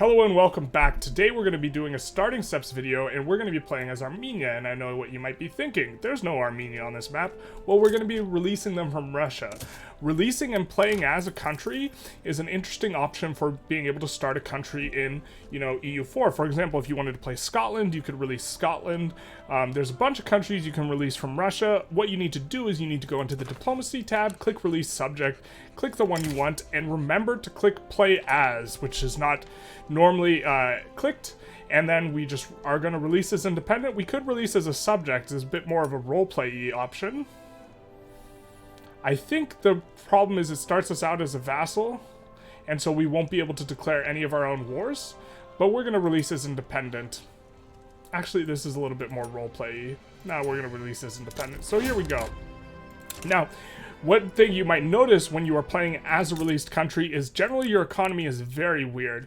Hello and welcome back. Today we're going to be doing a starting steps video and we're going to be playing as Armenia, and I know what you might be thinking. There's no Armenia on this map. Well, we're going to be releasing them from Russia. Releasing and playing as a country is an interesting option for being able to start a country in, EU4. For example, if you wanted to play Scotland, you could release Scotland. There's a bunch of countries you can release from Russia. What you need to do is you need to go into the Diplomacy tab, click Release Subject, click the one you want, and remember to click Play As, which is not normally clicked, and then we just are going to release as independent. We could release as a subject, as a bit more of a roleplay option. I think the problem is it starts us out as a vassal, and so we won't be able to declare any of our own wars, but we're going to release as independent. Actually, this is a little bit more roleplay. Now we're going to release as independent. So here we go. Now, one thing you might notice when you are playing as a released country is generally your economy is very weird.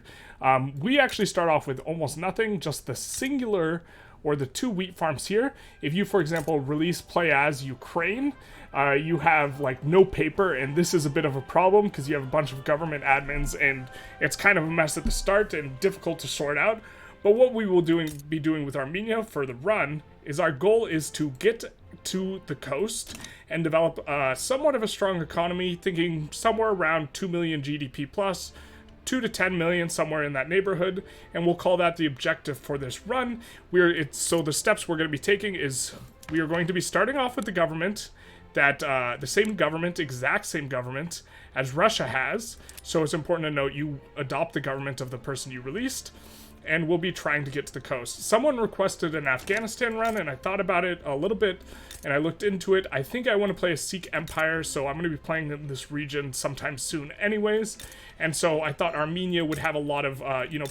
We actually start off with almost nothing, just the singular or the 2 wheat farms here. If you, for example, release play as Ukraine, you have like no paper, and this is a bit of a problem because you have a bunch of government admins and it's kind of a mess at the start and difficult to sort out. But what we will be doing with Armenia for the run is our goal is to get to the coast and develop somewhat of a strong economy, thinking somewhere around 2 million GDP plus, 2 to 10 million, somewhere in that neighborhood, and we'll call that the objective for this run. So the steps we're going to be taking is we are going to be starting off with the government that the exact same government as Russia has. So it's important to note you adopt the government of the person you released, and we'll be trying to get to the coast. Someone requested an Afghanistan run, and I thought about it a little bit, and I looked into it. I think I want to play a Sikh Empire, so I'm going to be playing in this region sometime soon anyways. And so I thought Armenia would have a lot of,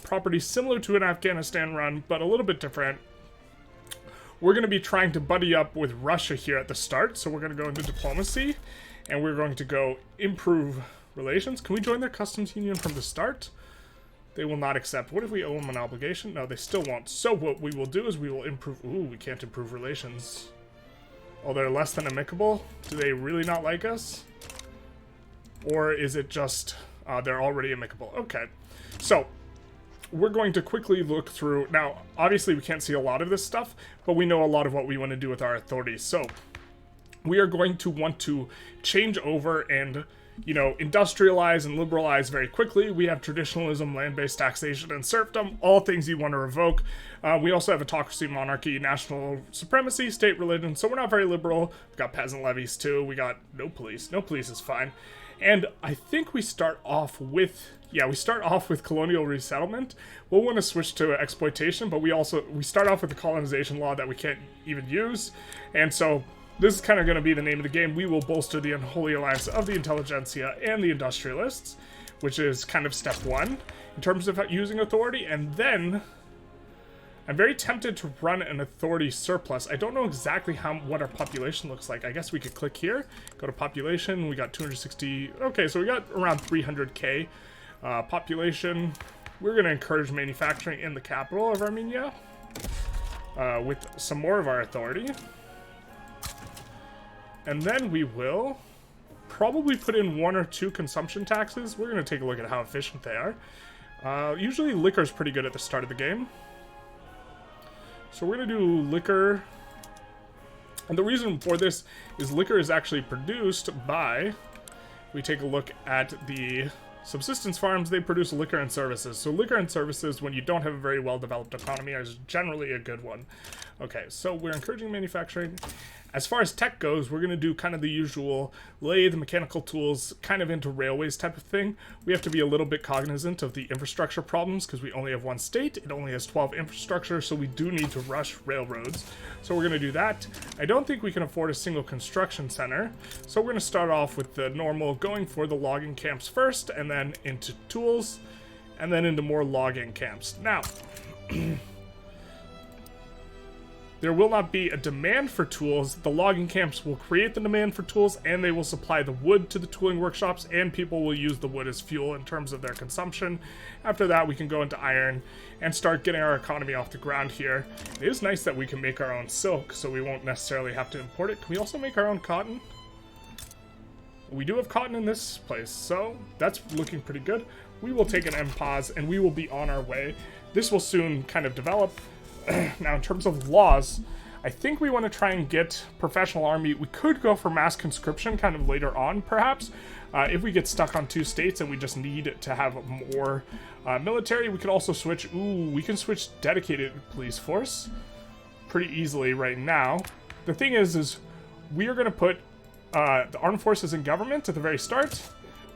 properties similar to an Afghanistan run, but a little bit different. We're going to be trying to buddy up with Russia here at the start, so we're going to go into diplomacy, and we're going to go improve relations. Can we join their customs union from the start? They will not accept. What if we owe them an obligation? No, they still won't. So what we will do is we will improve... Ooh, we can't improve relations. Oh, they're less than amicable? Do they really not like us? Or is it just they're already amicable? Okay. So we're going to quickly look through... Now, obviously we can't see a lot of this stuff, but we know a lot of what we want to do with our authorities. So we are going to want to change over and... industrialize and liberalize very quickly. We have traditionalism, land-based taxation, and serfdom, all things you want to revoke. We also have autocracy, monarchy, national supremacy, state religion, so we're not very liberal. We've got peasant levies too. We got no police. No police is fine. And I think we start off with... Yeah, we start off with colonial resettlement. We'll want to switch to exploitation, but we start off with the colonization law that we can't even use. And so... this is kind of going to be the name of the game. We will bolster the unholy alliance of the Intelligentsia and the Industrialists, which is kind of step 1 in terms of using authority. And then I'm very tempted to run an authority surplus. I don't know exactly what our population looks like. I guess we could click here, go to population. We got 260. Okay, so we got around 300k population. We're going to encourage manufacturing in the capital of Armenia with some more of our authority. And then we will probably put in 1 or 2 consumption taxes. We're going to take a look at how efficient they are. Usually liquor is pretty good at the start of the game. So we're going to do liquor. And the reason for this is liquor is actually produced by... we take a look at the subsistence farms. They produce liquor and services. So liquor and services, when you don't have a very well-developed economy, is generally a good one. Okay, so we're encouraging manufacturing. As far as tech goes, we're going to do kind of the usual lathe, mechanical tools, kind of into railways type of thing. We have to be a little bit cognizant of the infrastructure problems because we only have 1 state. It only has 12 infrastructure, so we do need to rush railroads. So we're going to do that. I don't think we can afford a single construction center. So we're going to start off with the normal, going for the logging camps first, and then into tools, and then into more logging camps. Now... there will not be a demand for tools. The logging camps will create the demand for tools, and they will supply the wood to the tooling workshops, and people will use the wood as fuel in terms of their consumption. After that, we can go into iron and start getting our economy off the ground here. It is nice that we can make our own silk, so we won't necessarily have to import it. Can we also make our own cotton? We do have cotton in this place, so that's looking pretty good. we will take an pause and we will be on our way. This will soon kind of develop. Now, in terms of laws, I think we want to try and get professional army. We could go for mass conscription kind of later on, perhaps. If we get stuck on 2 states and we just need to have more military, we could also switch. Ooh, we can switch dedicated police force pretty easily right now. The thing is we are going to put the armed forces in government at the very start.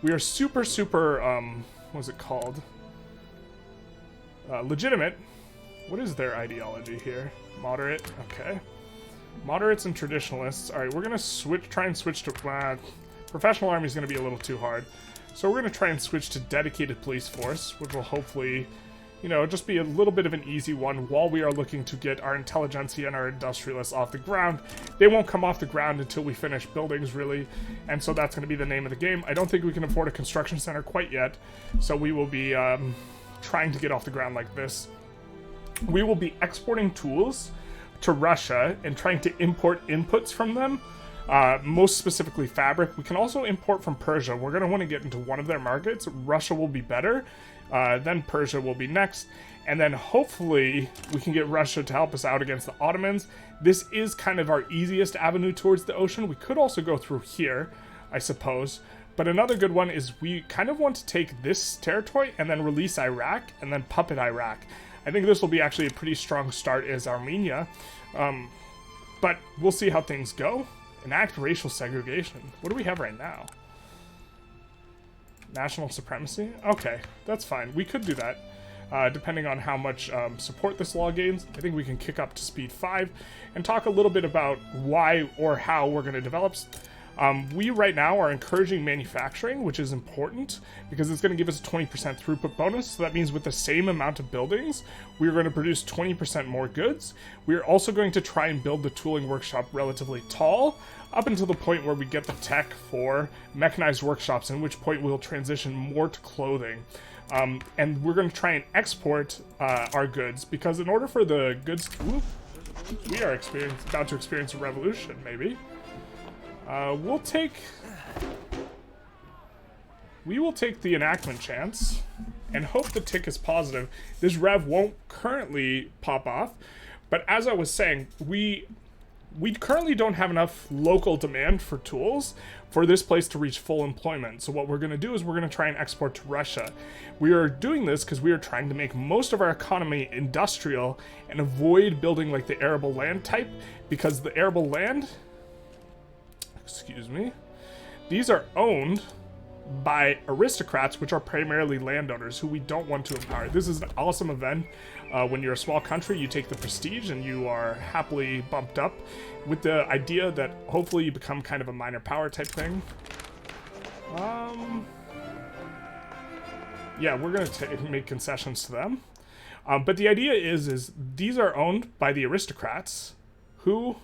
We are super, what is it called? Legitimate. What is their ideology here? Moderate, okay. Moderates and traditionalists. Alright, we're going to try and switch to... professional army is going to be a little too hard. So we're going to try and switch to dedicated police force, which will hopefully, you know, just be a little bit of an easy one while we are looking to get our Intelligentsia and our Industrialists off the ground. They won't come off the ground until we finish buildings, really, and so that's going to be the name of the game. I don't think we can afford a construction center quite yet, so we will be trying to get off the ground like this. We will be exporting tools to Russia and trying to import inputs from them, most specifically fabric. We can also import from Persia. We're going to want to get into one of their markets. Russia will be better, then Persia will be next, and then hopefully we can get Russia to help us out against the Ottomans. This is kind of our easiest avenue towards the ocean. We could also go through here, I suppose. But another good one is we kind of want to take this territory and then release Iraq and then puppet Iraq. I think this will be actually a pretty strong start as Armenia. But we'll see how things go. Enact racial segregation. What do we have right now? National supremacy? Okay, that's fine. We could do that, depending on how much support this law gains. I think we can kick up to speed 5 and talk a little bit about why or how we're going to develop. We right now are encouraging manufacturing, which is important because it's going to give us a 20% throughput bonus. So that means with the same amount of buildings, we're going to produce 20% more goods. We're also going to try and build the tooling workshop relatively tall, up until the point where we get the tech for mechanized workshops, in which point we'll transition more to clothing. And we're going to try and export our goods, because in order for the goods to... we are about to experience a revolution, maybe. We will take the enactment chance and hope the tick is positive. This rev won't currently pop off, but as I was saying, we currently don't have enough local demand for tools for this place to reach full employment. So what we're going to do is we're going to try and export to Russia. We are doing this because we are trying to make most of our economy industrial and avoid building like the arable land type, because the arable land... excuse me, these are owned by aristocrats, which are primarily landowners who we don't want to empower. This is an awesome event. When you're a small country, you take the prestige and you are happily bumped up with the idea that hopefully you become kind of a minor power type thing. Yeah, we're gonna make concessions to them. But the idea is these are owned by the aristocrats who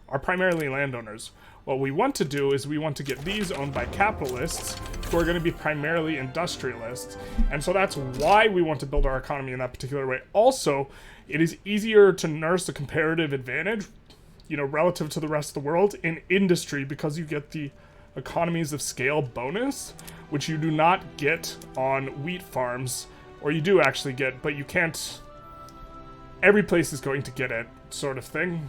are primarily landowners. What we want to do is we want to get these owned by capitalists who are going to be primarily industrialists. And so that's why we want to build our economy in that particular way. Also, it is easier to nurse a comparative advantage, you know, relative to the rest of the world in industry, because you get the economies of scale bonus, which you do not get on wheat farms, or you do actually get, but you can't, every place is going to get it, sort of thing.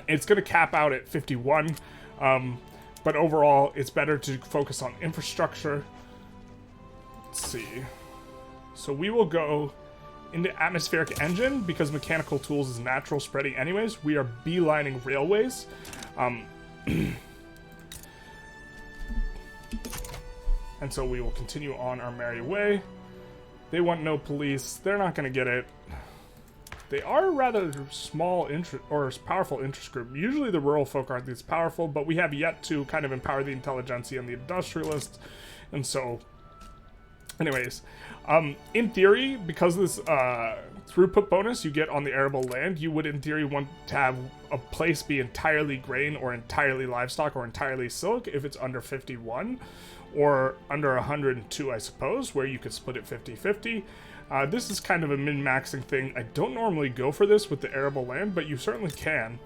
It's going to cap out at 51, but overall, it's better to focus on infrastructure. Let's see. So we will go into atmospheric engine, because mechanical tools is natural spreading anyways. We are beelining railways. And so we will continue on our merry way. They want no police. They're not going to get it. They are a rather small or powerful interest group. Usually the rural folk aren't this powerful, but we have yet to kind of empower the Intelligentsia and the Industrialists. And so, anyways, in theory, because this throughput bonus you get on the arable land, you would in theory want to have a place be entirely grain or entirely livestock or entirely silk if it's under 51, or under 102, I suppose, where you could split it 50-50. This is kind of a min-maxing thing. I don't normally go for this with the arable land, but you certainly can.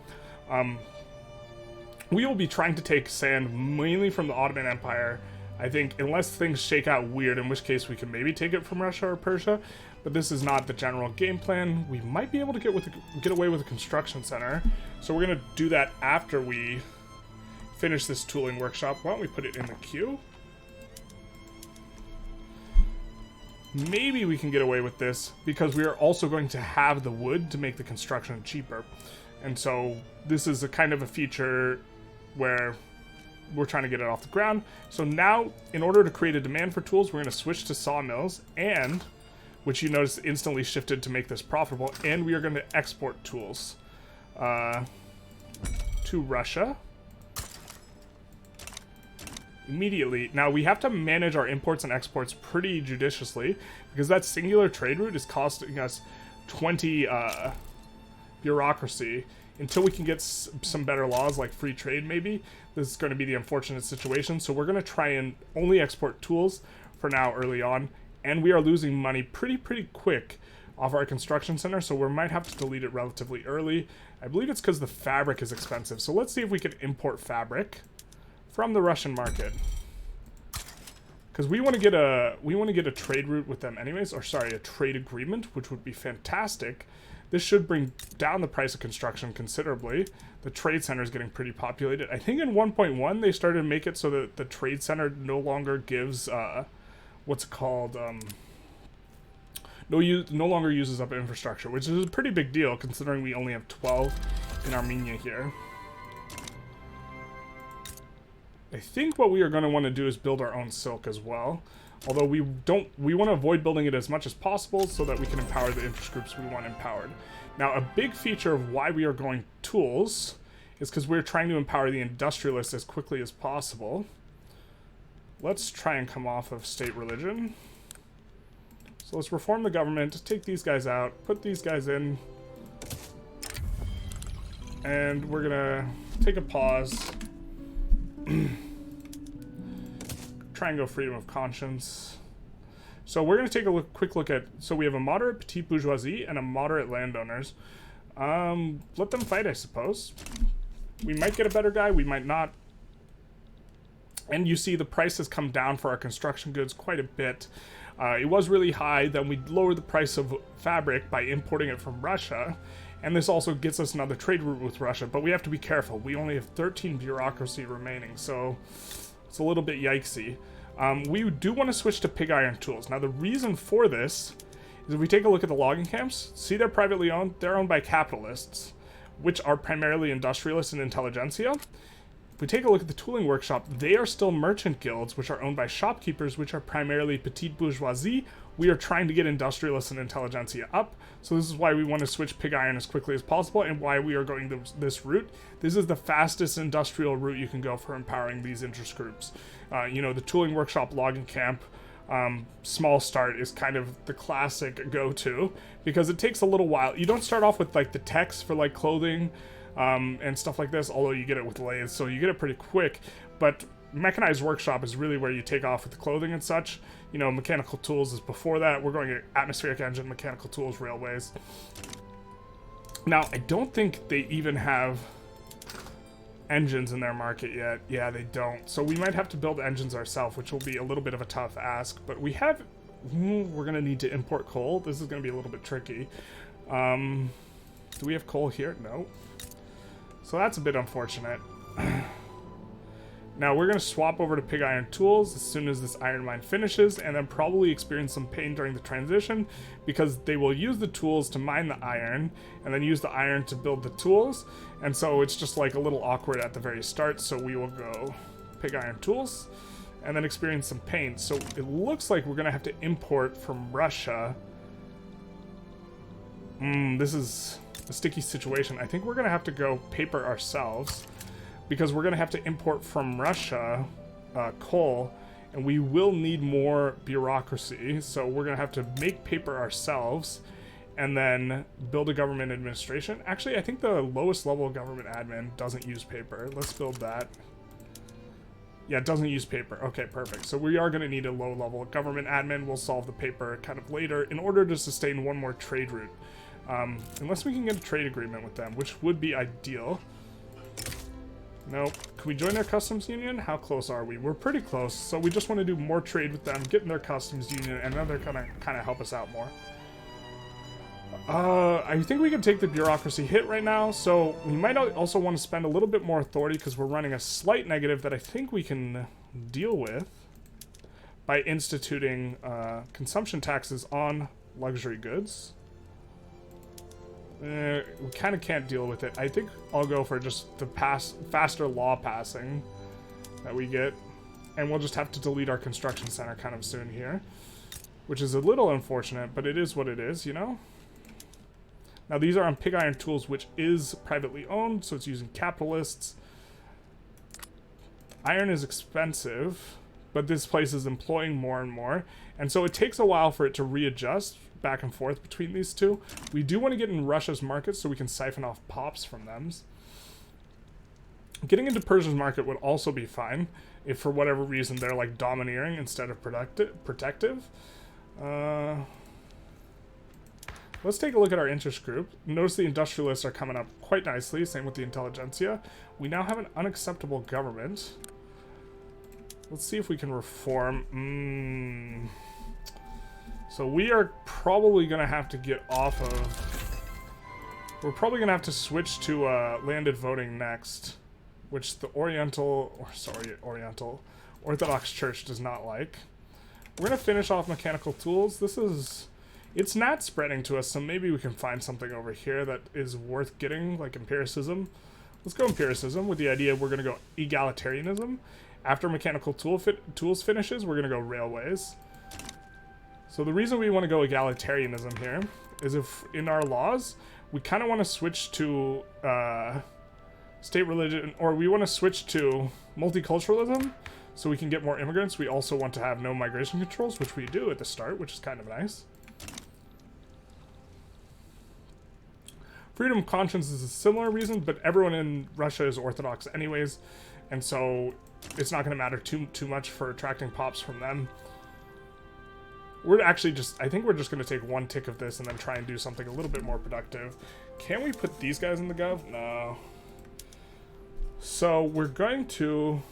We will be trying to take sand mainly from the Ottoman Empire, I think, unless things shake out weird, in which case we can maybe take it from Russia or Persia, but this is not the general game plan. We might be able to get away with a construction center, so we're going to do that after we finish this tooling workshop. Why don't we put it in the queue? Maybe we can get away with this because we are also going to have the wood to make the construction cheaper. And so this is a kind of a feature where we're trying to get it off the ground. So now, in order to create a demand for tools, we're going to switch to sawmills, and which you notice instantly shifted to make this profitable, and we are going to export tools to Russia immediately. Now we have to manage our imports and exports pretty judiciously because that singular trade route is costing us 20 bureaucracy until we can get some better laws like free trade. Maybe this is going to be the unfortunate situation, so we're going to try and only export tools for now early on, and we are losing money pretty quick off our construction center, so we might have to delete it relatively early. I believe it's because the fabric is expensive, so let's see if we can import fabric from the Russian market, because we want to get a trade route with them anyways, or sorry, a trade agreement, which would be fantastic. This should bring down the price of construction considerably. The trade center is getting pretty populated. I think in 1.1 they started to make it so that the trade center no longer gives what's it called, no longer uses up infrastructure, which is a pretty big deal considering we only have 12 in Armenia here. I think what we are going to want to do is build our own silk as well. Although we want to avoid building it as much as possible so that we can empower the interest groups we want empowered. Now, a big feature of why we are going tools is because we're trying to empower the industrialists as quickly as possible. Let's try and come off of state religion. So let's reform the government, take these guys out, put these guys in, and we're gonna take a pause. Try and go freedom of conscience. So we're going to take a quick look at, so we have a moderate petite bourgeoisie and a moderate landowners. Let them fight, I suppose. We might get a better guy, we might not. And you see the price has come down for our construction goods quite a bit. It was really high, then we lowered the price of fabric by importing it from Russia. And this also gets us another trade route with Russia, but we have to be careful. We only have 13 bureaucracy remaining, so it's a little bit yikesy. We do want to switch to pig iron tools. Now, the reason for this is if we take a look at the logging camps, see they're privately owned. They're owned by capitalists, which are primarily industrialists and intelligentsia. If we take a look at the tooling workshop, they are still merchant guilds, which are owned by shopkeepers, which are primarily petite bourgeoisie. We are trying to get industrialists and intelligentsia up, so this is why we want to switch pig iron as quickly as possible and why we are going this route. This is the fastest industrial route you can go for empowering these interest groups. You know, the tooling workshop logging camp, small start is kind of the classic go-to because it takes a little while. You don't start off with like the techs for like clothing and stuff like this, although you get it with lathes, so you get it pretty quick, but mechanized workshop is really where you take off with the clothing and such. You know, mechanical tools is before that. We're going to atmospheric engine, mechanical tools, railways. Now, I don't think they even have engines in their market yet. Yeah, they don't. So we might have to build engines ourselves, which will be a little bit of a tough ask. But we have... we're going to need to import coal. This is going to be a little bit tricky. Do we have coal here? No. So that's a bit unfortunate. Now we're going to swap over to pig iron tools as soon as this iron mine finishes, and then probably experience some pain during the transition because they will use the tools to mine the iron and then use the iron to build the tools, and so it's just like a little awkward at the very start. So we will go pig iron tools and then experience some pain. So it looks like we're going to have to import from Russia. This is a sticky situation. I think we're going to have to go paper ourselves, because we're going to have to import from Russia coal, and we will need more bureaucracy, so we're going to have to make paper ourselves and then build a government administration. Actually, I think the lowest level government admin doesn't use paper. Let's build that. Yeah, it doesn't use paper. Okay, perfect. So we are going to need a low level government admin. We'll solve the paper kind of later in order to sustain one more trade route. Unless we can get a trade agreement with them, which would be ideal. Nope. Can we join their customs union? How close are we? We're pretty close, so we just want to do more trade with them, get in their customs union, and then they're gonna kind of help us out more. I think we can take the bureaucracy hit right now, so we might also want to spend a little bit more authority because we're running a slight negative that I think we can deal with by instituting consumption taxes on luxury goods. We kind of can't deal with it. I think I'll go for just the faster law passing that we get, and we'll just have to delete our construction center kind of soon here, which is a little unfortunate, but it is what it is, you know? Now these are on Pig Iron Tools, which is privately owned, so it's using capitalists. Iron is expensive, but this place is employing more and more, and so it takes a while for it to readjust back and forth between these two. We do want to get in Russia's market so we can siphon off pops from them. Getting into Persia's market would also be fine if for whatever reason they're like domineering instead of protective. Let's take a look at our interest group. Notice the Industrialists are coming up quite nicely, same with the Intelligentsia. We now have an unacceptable government. Let's see if we can reform. So we are probably going to have to get off of... We're probably going to have to switch to landed voting next, which the Orthodox Church does not like. We're going to finish off mechanical tools. It's not spreading to us, so maybe we can find something over here that is worth getting, like empiricism. Let's go empiricism with the idea we're going to go egalitarianism. After mechanical tools finishes, we're going to go railways. So the reason we want to go egalitarianism here is if in our laws, we kind of want to switch to state religion, or we want to switch to multiculturalism so we can get more immigrants. We also want to have no migration controls, which we do at the start, which is kind of nice. Freedom of conscience is a similar reason, but everyone in Russia is Orthodox anyways, and so it's not going to matter too much for attracting pops from them. We're actually I think we're just going to take one tick of this and then try and do something a little bit more productive. Can we put these guys in the gov? No. So we're going to...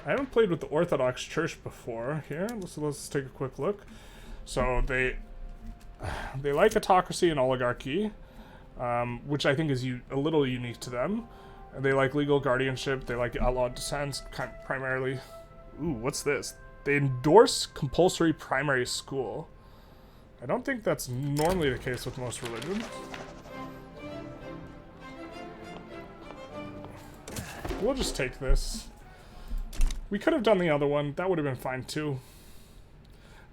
I haven't played with the Orthodox Church before here. Let's take a quick look. So they like autocracy and oligarchy, which I think is a little unique to them. They like legal guardianship. They like outlawed dissents, primarily. Ooh, what's this? They endorse compulsory primary school. I don't think that's normally the case with most religions. We'll just take this. We could have done the other one. That would have been fine too.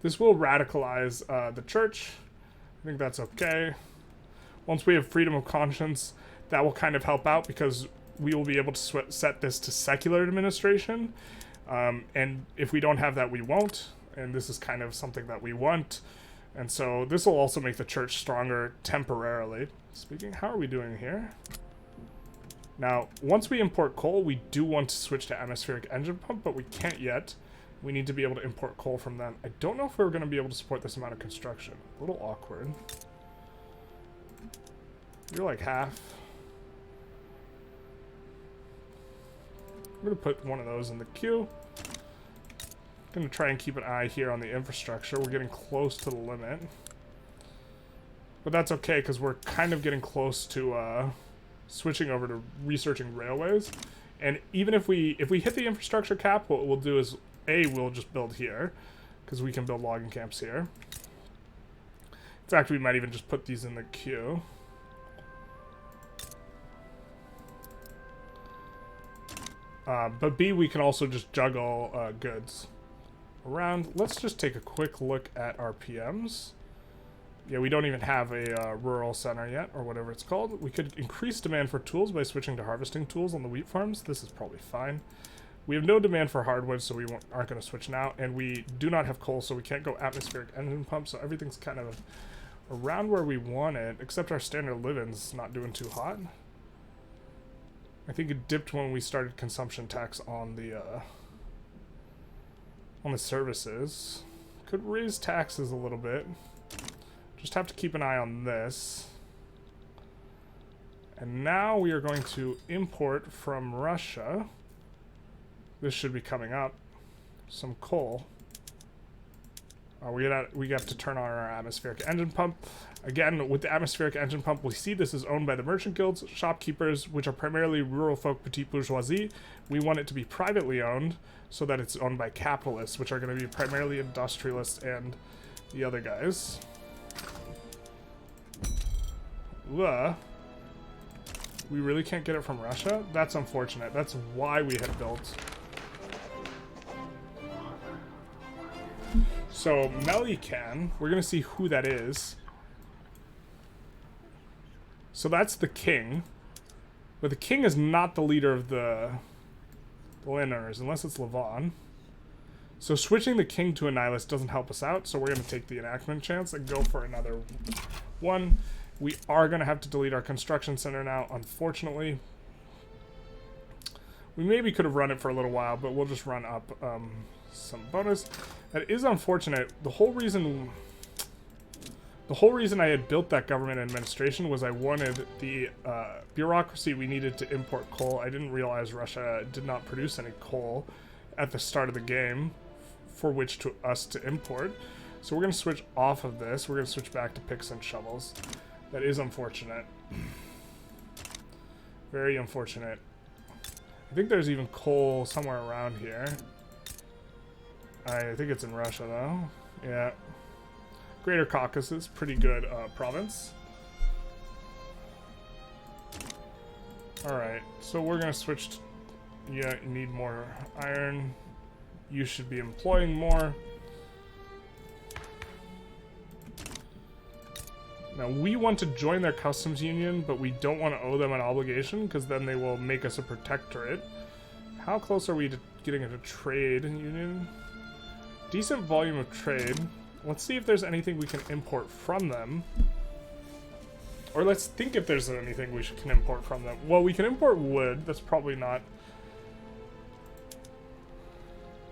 This will radicalize the church. I think that's okay. Once we have freedom of conscience, that will kind of help out because we will be able to set this to secular administration. And if we don't have that, we won't. And this is kind of something that we want. And so this will also make the church stronger temporarily. Speaking, how are we doing here? Now, once we import coal, we do want to switch to atmospheric engine pump, but we can't yet. We need to be able to import coal from them. I don't know if we're going to be able to support this amount of construction. A little awkward. You're like half. I'm going to put one of those in the queue. I'm going to try and keep an eye here on the infrastructure. We're getting close to the limit. But that's okay, because we're kind of getting close to switching over to researching railways. And even if we hit the infrastructure cap, what we'll do is, we'll just build here, because we can build logging camps here. In fact, we might even just put these in the queue. But B, we can also just juggle goods around. Let's just take a quick look at our PMs. Yeah, we don't even have a rural center yet, or whatever it's called. We could increase demand for tools by switching to harvesting tools on the wheat farms. This is probably fine. We have no demand for hardwood, so we aren't going to switch now. And we do not have coal, so we can't go atmospheric engine pump. So everything's kind of around where we want it, except our standard living's not doing too hot. I think it dipped when we started consumption tax on the services. Could raise taxes a little bit. Just have to keep an eye on this. And now we are going to import from Russia. This should be coming up. Some coal. We have to turn on our atmospheric engine pump. Again, with the atmospheric engine pump, we see this is owned by the merchant guilds, shopkeepers, which are primarily rural folk, petite bourgeoisie. We want it to be privately owned so that it's owned by capitalists, which are going to be primarily industrialists and the other guys. Ugh. We really can't get it from Russia? That's unfortunate. That's why we had built. So, Melican, we're going to see who that is. So that's the king. But the king is not the leader of the landowners, unless it's Levon. So switching the king to a nihilist doesn't help us out, so we're going to take the enactment chance and go for another one. We are going to have to delete our construction center now, unfortunately. We maybe could have run it for a little while, but we'll just run up some bonus. That is unfortunate. The whole reason I had built that government administration was I wanted the bureaucracy we needed to import coal. I didn't realize Russia did not produce any coal at the start of the game for which to us to import. So we're going to switch off of this. We're going to switch back to picks and shovels. That is unfortunate. Very unfortunate. I think there's even coal somewhere around here. I think it's in Russia, though. Yeah. Greater Caucasus, pretty good province. Alright, so we're going to switch to... Yeah, you need more iron. You should be employing more. Now, we want to join their customs union, but we don't want to owe them an obligation, because then they will make us a protectorate. How close are we to getting a trade union? Decent volume of trade. Let's see if there's anything we can import from them. Or let's think if there's anything we can import from them. Well, we can import wood. That's probably not...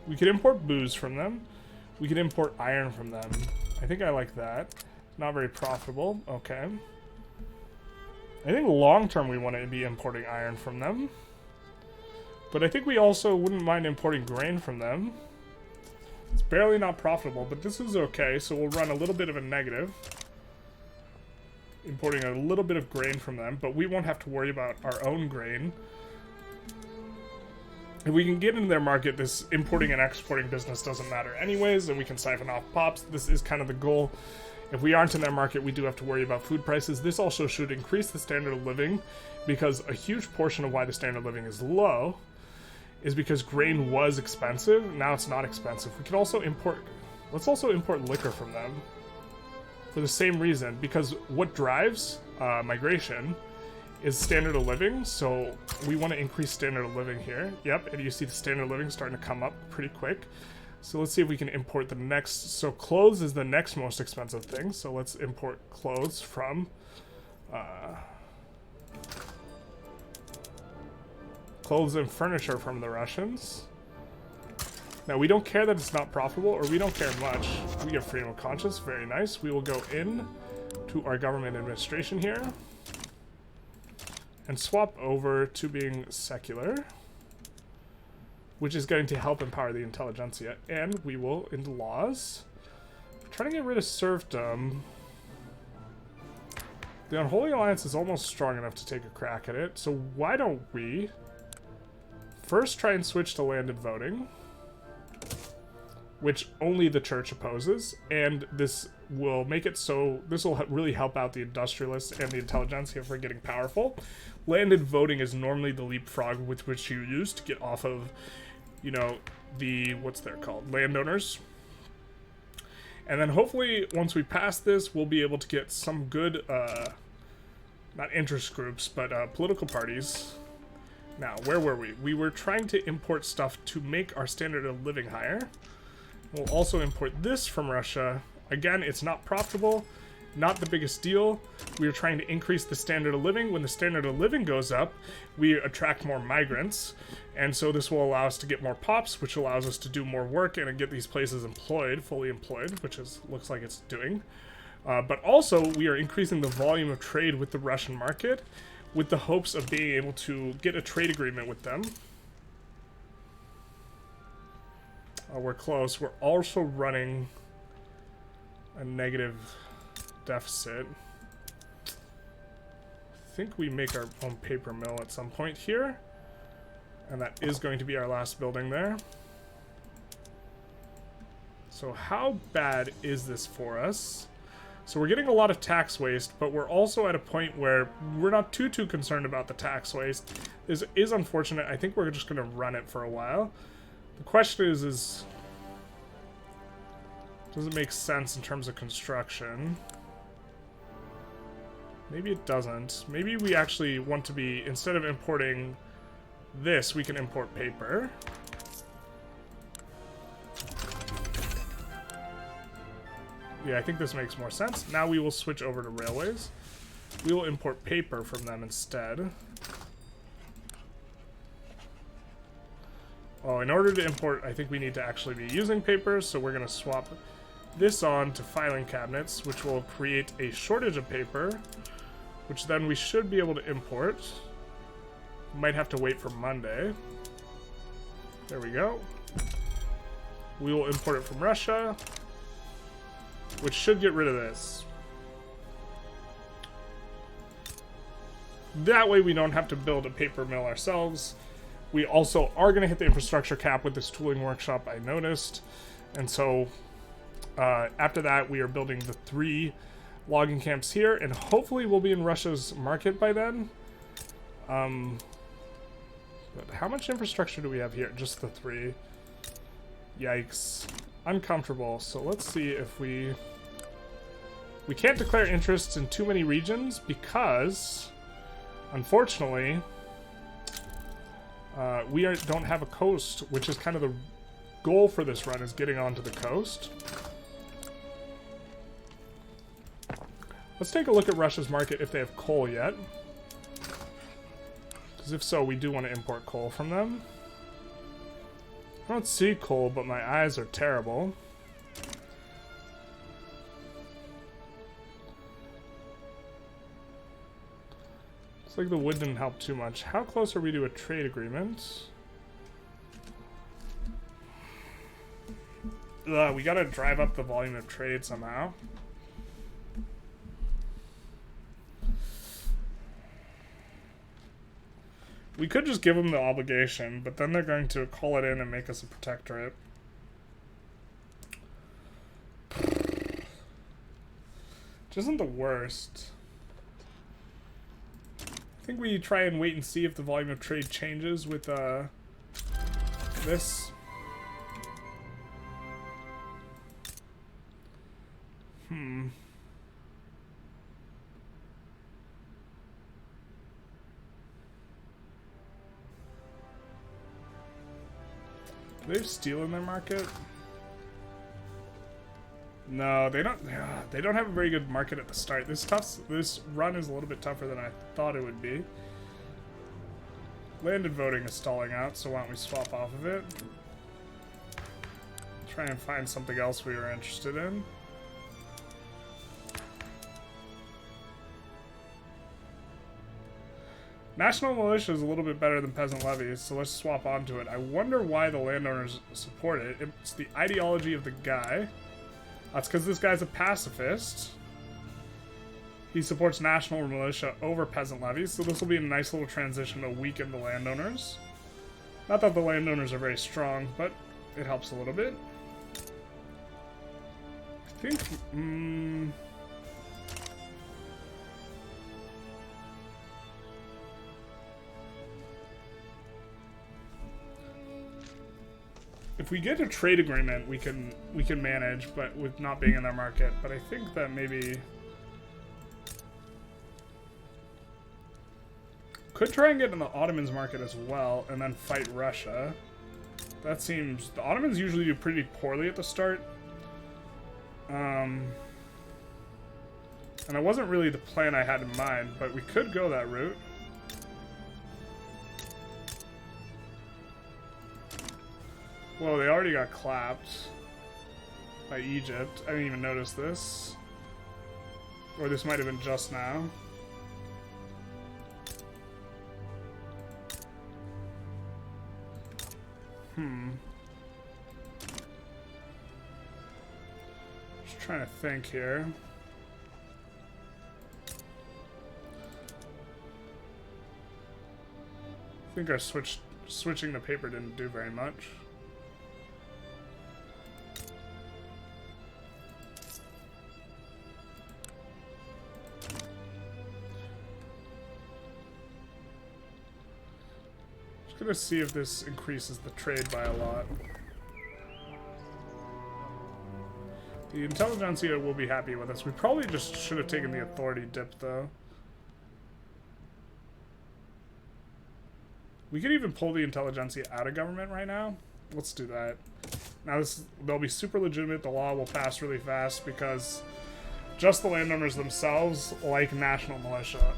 We could import booze from them. We could import iron from them. I think I like that. Not very profitable. Okay. I think long term we want to be importing iron from them. But I think we also wouldn't mind importing grain from them. It's barely not profitable, but this is okay, so we'll run a little bit of a negative. Importing a little bit of grain from them, but we won't have to worry about our own grain. If we can get into their market, this importing and exporting business doesn't matter anyways, and we can siphon off pops. This is kind of the goal. If we aren't in their market, we do have to worry about food prices. This also should increase the standard of living, because a huge portion of why the standard of living is low is because grain was expensive. Now it's not expensive. We can also import... Let's also import liquor from them. For the same reason. Because what drives migration is standard of living. So we want to increase standard of living here. Yep, and you see the standard of living starting to come up pretty quick. So let's see if we can import the next... So clothes is the next most expensive thing. So let's import clothes from... clothes and furniture from the Russians. Now, we don't care that it's not profitable, or we don't care much. We get freedom of conscience, very nice. We will go in to our government administration here and swap over to being secular, which is going to help empower the Intelligentsia. And we will, into laws, try to get rid of serfdom. The Unholy Alliance is almost strong enough to take a crack at it, so why don't we first try and switch to landed voting, which only the church opposes, and this will make it so, this will really help out the industrialists and the intelligentsia for getting powerful. Landed voting is normally the leapfrog with which you use to get off of, you know, the, what's they're called, landowners. And then hopefully, once we pass this, we'll be able to get some good, not interest groups, but political parties. Now, where were we? We were trying to import stuff to make our standard of living higher. We'll also import this from Russia. Again, it's not profitable, not the biggest deal. We are trying to increase the standard of living. When the standard of living goes up, we attract more migrants. And so this will allow us to get more pops, which allows us to do more work and get these places employed, fully employed, which looks like it's doing. But also, we are increasing the volume of trade with the Russian market, with the hopes of being able to get a trade agreement with them. We're close. We're also running a negative deficit. I think we make our own paper mill at some point here. And that is going to be our last building there. So how bad is this for us? So we're getting a lot of tax waste, but we're also at a point where we're not too concerned about the tax waste. This is unfortunate. I think we're just going to run it for a while. The question is does it make sense in terms of construction? Maybe it doesn't. Maybe we actually want to be, instead of importing this, we can import paper. Yeah, I think this makes more sense. Now we will switch over to railways. We will import paper from them instead. Oh, in order to import, I think we need to actually be using paper, so we're going to swap this on to filing cabinets, which will create a shortage of paper, which then we should be able to import. Might have to wait for Monday. There we go. We will import it from Russia, which should get rid of this. That way we don't have to build a paper mill ourselves. We also are going to hit the infrastructure cap with this tooling workshop, I noticed. And so after that, we are building the 3 logging camps here, and hopefully we'll be in Russia's market by then. But how much infrastructure do we have here? Just the 3. Yikes. Uncomfortable. So let's see if we can't declare interests in too many regions because, unfortunately, we don't have a coast, which is kind of the goal for this run, is getting onto the coast. Let's take a look at Russia's market if they have coal yet. Because if so, we do want to import coal from them. I don't see coal, but my eyes are terrible. Looks like the wood didn't help too much. How close are we to a trade agreement? We gotta drive up the volume of trade somehow. We could just give them the obligation, but then they're going to call it in and make us a protectorate. Which isn't the worst. I think we try and wait and see if the volume of trade changes with this. Do they have steel in their market? No, they don't. They don't have a very good market at the start. This run is a little bit tougher than I thought it would be. Landed voting is stalling out, so why don't we swap off of it? Try and find something else we were interested in. National militia is a little bit better than peasant levies, so let's swap onto it. I wonder why the landowners support it. It's the ideology of the guy. That's because this guy's a pacifist. He supports national militia over peasant levies, so this will be a nice little transition to weaken the landowners. Not that the landowners are very strong, but it helps a little bit. I think... if we get a trade agreement, we can manage, but with not being in their market. But I think that maybe could try and get in the Ottomans market as well, and then fight Russia. That seems the Ottomans usually do pretty poorly at the start. And it wasn't really the plan I had in mind, but we could go that route. Whoa, they already got clapped by Egypt. I didn't even notice this. Or this might have been just now. Just trying to think here. I think our switching the paper didn't do very much. Just gonna see if this increases the trade by a lot. The Intelligentsia will be happy with us. We probably just should have taken the authority dip, though. We could even pull the Intelligentsia out of government right now. Let's do that. Now they'll be super legitimate. The law will pass really fast because just the landowners themselves like national militia.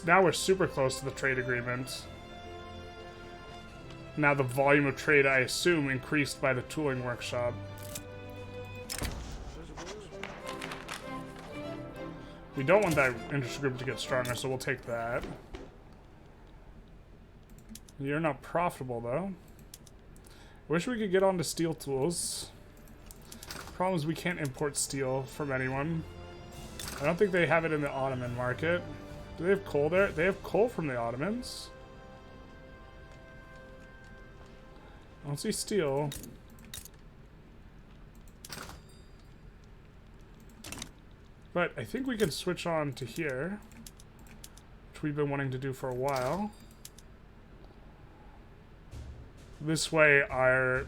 Now we're super close to the trade agreement. Now the volume of trade, I assume, increased by the tooling workshop. We don't want that industry group to get stronger, so we'll take that. You're not profitable, though. Wish we could get onto steel tools. Problem is we can't import steel from anyone. I don't think they have it in the Ottoman market. Do they have coal there? They have coal from the Ottomans. I don't see steel. But I think we can switch on to here, which we've been wanting to do for a while. This way our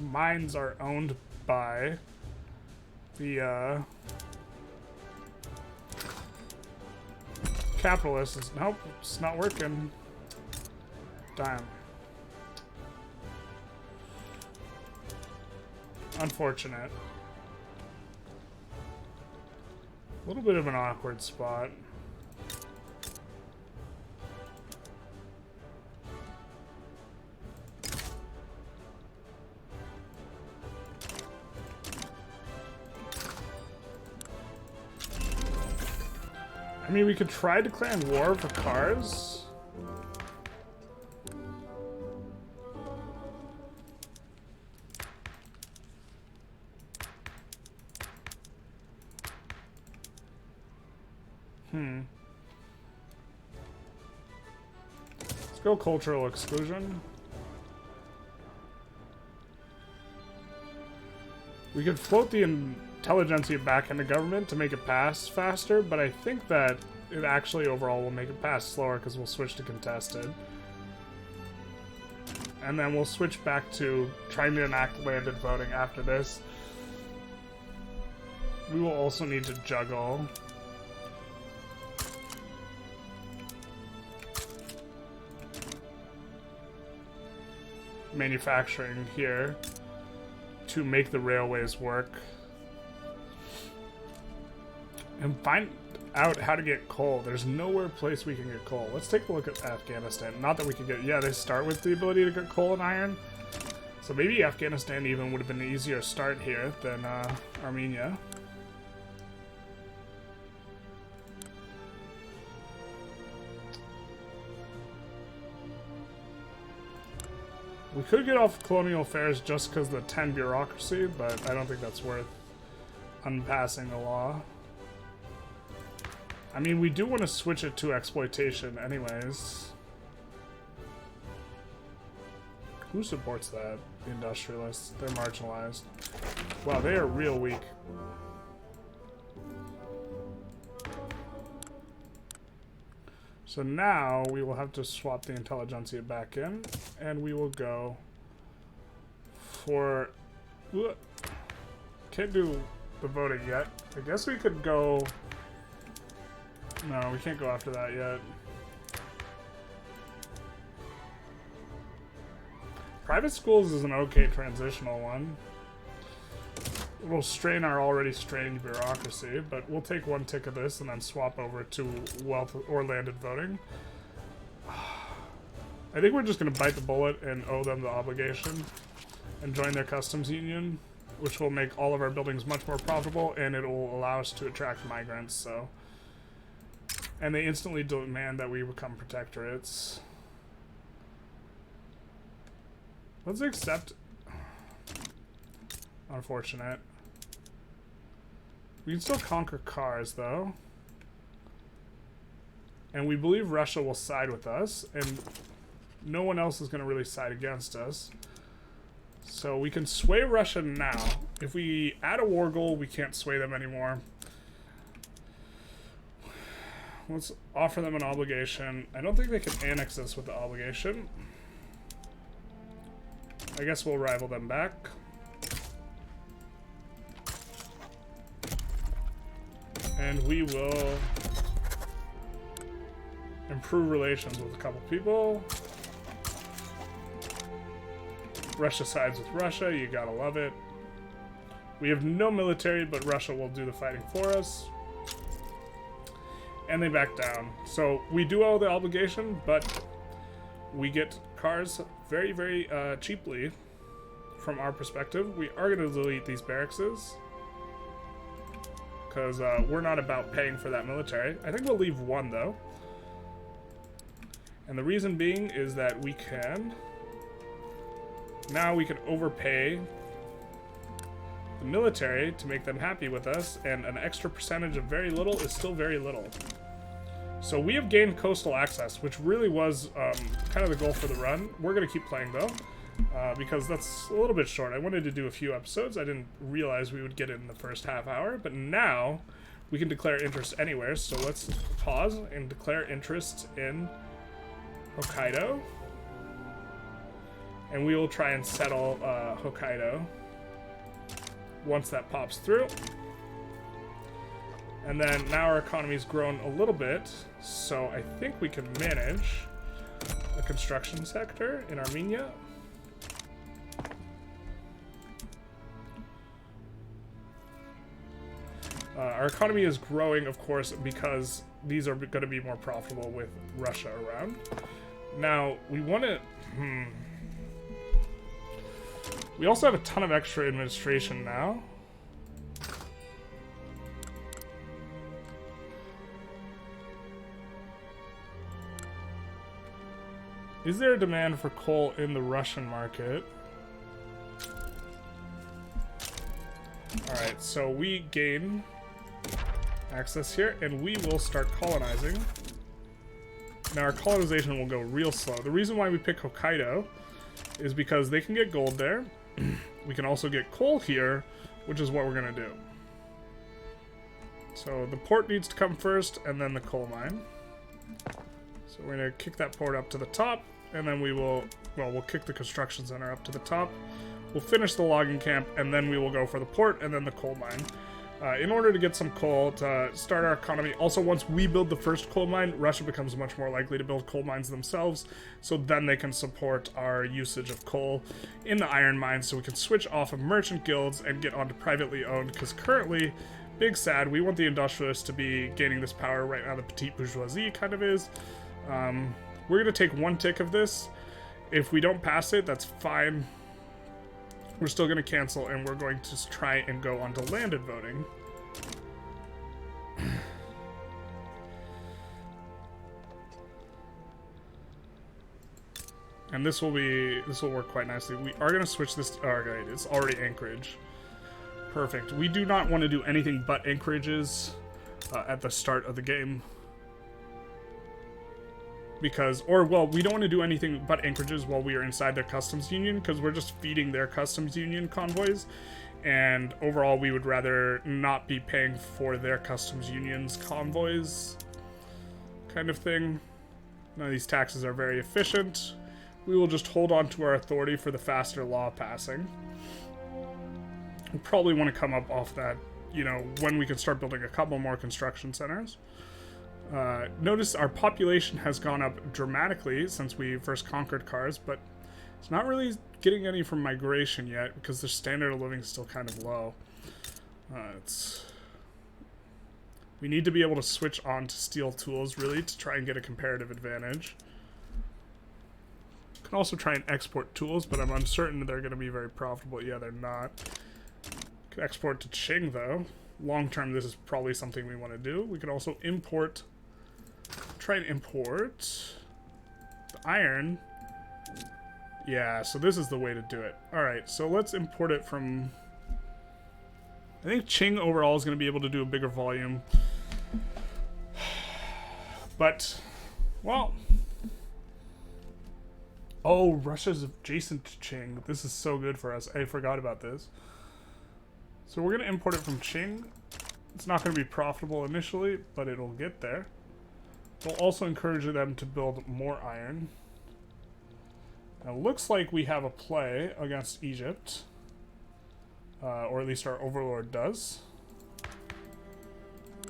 mines are owned by the capitalists. Nope, it's not working. Damn. Unfortunate. A little bit of an awkward spot. I mean, we could try declaring war for cars. Let's go cultural exclusion. We could float the Intelligentsia back into government to make it pass faster, but I think that it actually overall will make it pass slower because we'll switch to contested. And then we'll switch back to trying to enact landed voting after this. We will also need to juggle manufacturing here to make the railways work. And find out how to get coal. There's nowhere place we can get coal. Let's take a look at Afghanistan. Not that we can get... Yeah, they start with the ability to get coal and iron. So maybe Afghanistan even would have been an easier start here than Armenia. We could get off colonial affairs just because of the 10 bureaucracy, but I don't think that's worth unpassing the law. I mean, we do want to switch it to exploitation anyways. Who supports that? The Industrialists. They're marginalized. Wow, they are real weak. So now we will have to swap the Intelligentsia back in, and we will go for... Can't do the voting yet. I guess we could go... No, we can't go after that yet. Private schools is an okay transitional one. It will strain our already strained bureaucracy, but we'll take one tick of this and then swap over to wealth or landed voting. I think we're just going to bite the bullet and owe them the obligation and join their customs union. which will make all of our buildings much more profitable, and it will allow us to attract migrants. So, and they instantly demand that we become protectorates. Let's accept. Unfortunate. We can still conquer cars, though. And we believe Russia will side with us, and no one else is going to really side against us. So we can sway Russia now. If we add a war goal, we can't sway them anymore. Let's offer them an obligation. I don't think they can annex us with the obligation. I guess we'll rival them back. And we will improve relations with a couple people. Russia sides with Russia, you gotta love it. We have no military, but Russia will do the fighting for us. And they back down. So we do owe the obligation, but we get cars very, very cheaply from our perspective. We are gonna delete these barracks, because we're not about paying for that military. I think we'll leave one, though. And the reason being is that we can... Now we can overpay the military to make them happy with us, and an extra percentage of very little is still very little. So we have gained coastal access, which really was kind of the goal for the run. We're going to keep playing, though, because that's a little bit short. I wanted to do a few episodes. I didn't realize we would get it in the first half hour, but now we can declare interest anywhere. So let's pause and declare interest in Hokkaido. And we will try and settle Hokkaido once that pops through. And then now our economy's grown a little bit, so I think we can manage the construction sector in Armenia. Our economy is growing, of course, because these are going to be more profitable with Russia around. Now, we want to... We also have a ton of extra administration now. Is there a demand for coal in the Russian market? Alright, so we gain access here, and we will start colonizing. Now our colonization will go real slow. The reason why we pick Hokkaido is because they can get gold there. We can also get coal here, which is what we're going to do. So the port needs to come first, and then the coal mine. So we're going to kick that port up to the top, and then we will, well, we'll kick the construction center up to the top. We'll finish the logging camp, and then we will go for the port, and then the coal mine. In order to get some coal to start our economy. Also, once we build the first coal mine, Russia becomes much more likely to build coal mines themselves, so then they can support our usage of coal in the iron mines, so we can switch off of merchant guilds and get onto privately owned, because currently, big sad, we want the Industrialists to be gaining this power right now. The petite bourgeoisie kind of is. We're going to take one tick of this. If we don't pass it, that's fine. We're still going to cancel, and we're going to try and go onto landed voting. And this will work quite nicely. We are going to switch this. Alright, it's already Anchorage. Perfect. We do not want to do anything but anchorages at the start of the game. Because, or, well, we don't want to do anything but anchorages while we are inside their customs union, because we're just feeding their customs union convoys, and overall we would rather not be paying for their customs union's convoys, kind of thing. None of these taxes are very efficient. We will just hold on to our authority for the faster law passing. We probably want to come up off that, you know, when we can start building a couple more construction centers. Notice our population has gone up dramatically since we first conquered cars, but it's not really getting any from migration yet because their standard of living is still kind of low. We need to be able to switch on to steel tools, really, to try and get a comparative advantage. Can also try and export tools, but I'm uncertain they're going to be very profitable. Yeah, they're not. Could export to Qing, though. Long term, this is probably something we want to do. We could also import... Try and import... the iron. Yeah, so this is the way to do it. Alright, so let's import it from... I think Qing overall is going to be able to do a bigger volume. But, well... Oh, Russia's adjacent to Qing. This is so good for us. I forgot about this. So we're going to import it from Qing. It's not going to be profitable initially, but it'll get there. We'll also encourage them to build more iron. Now, it looks like we have a play against Egypt. Or at least our overlord does.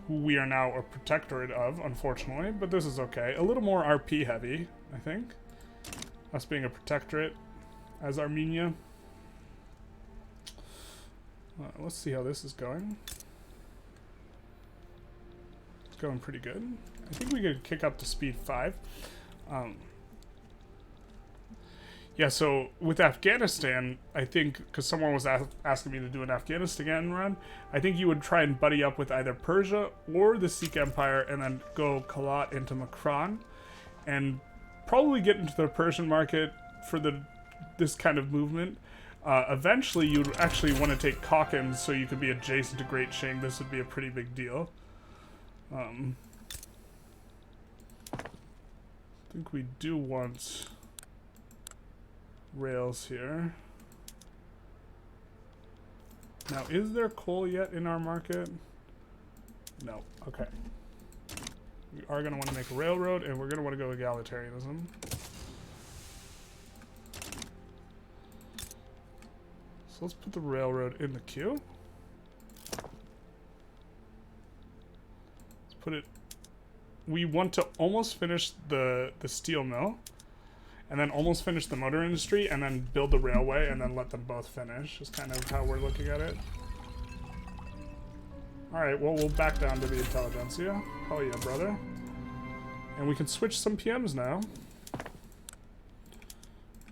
Who we are now a protectorate of, unfortunately. But this is okay. A little more RP heavy, I think. Us being a protectorate as Armenia. Let's see how this is going. It's going pretty good. I think we could kick up to speed 5. Yeah, so with Afghanistan, I think, because someone was asking me to do an Afghanistan run, I think you would try and buddy up with either Persia or the Sikh Empire and then go Kalat into Makran and probably get into the Persian market for this kind of movement. Eventually, you'd actually want to take Khakan so you could be adjacent to Great Qing. This would be a pretty big deal. I think we do want rails here. Now, is there coal yet in our market? No. Okay. We are going to want to make a railroad, and we're going to want to go egalitarianism. So let's put the railroad in the queue. Let's put it... We want to almost finish the steel mill. And then almost finish the motor industry, and then build the railway, and then let them both finish, is kind of how we're looking at it. Alright, well, we'll back down to the Intelligentsia. Hell yeah, brother. And we can switch some PMs now.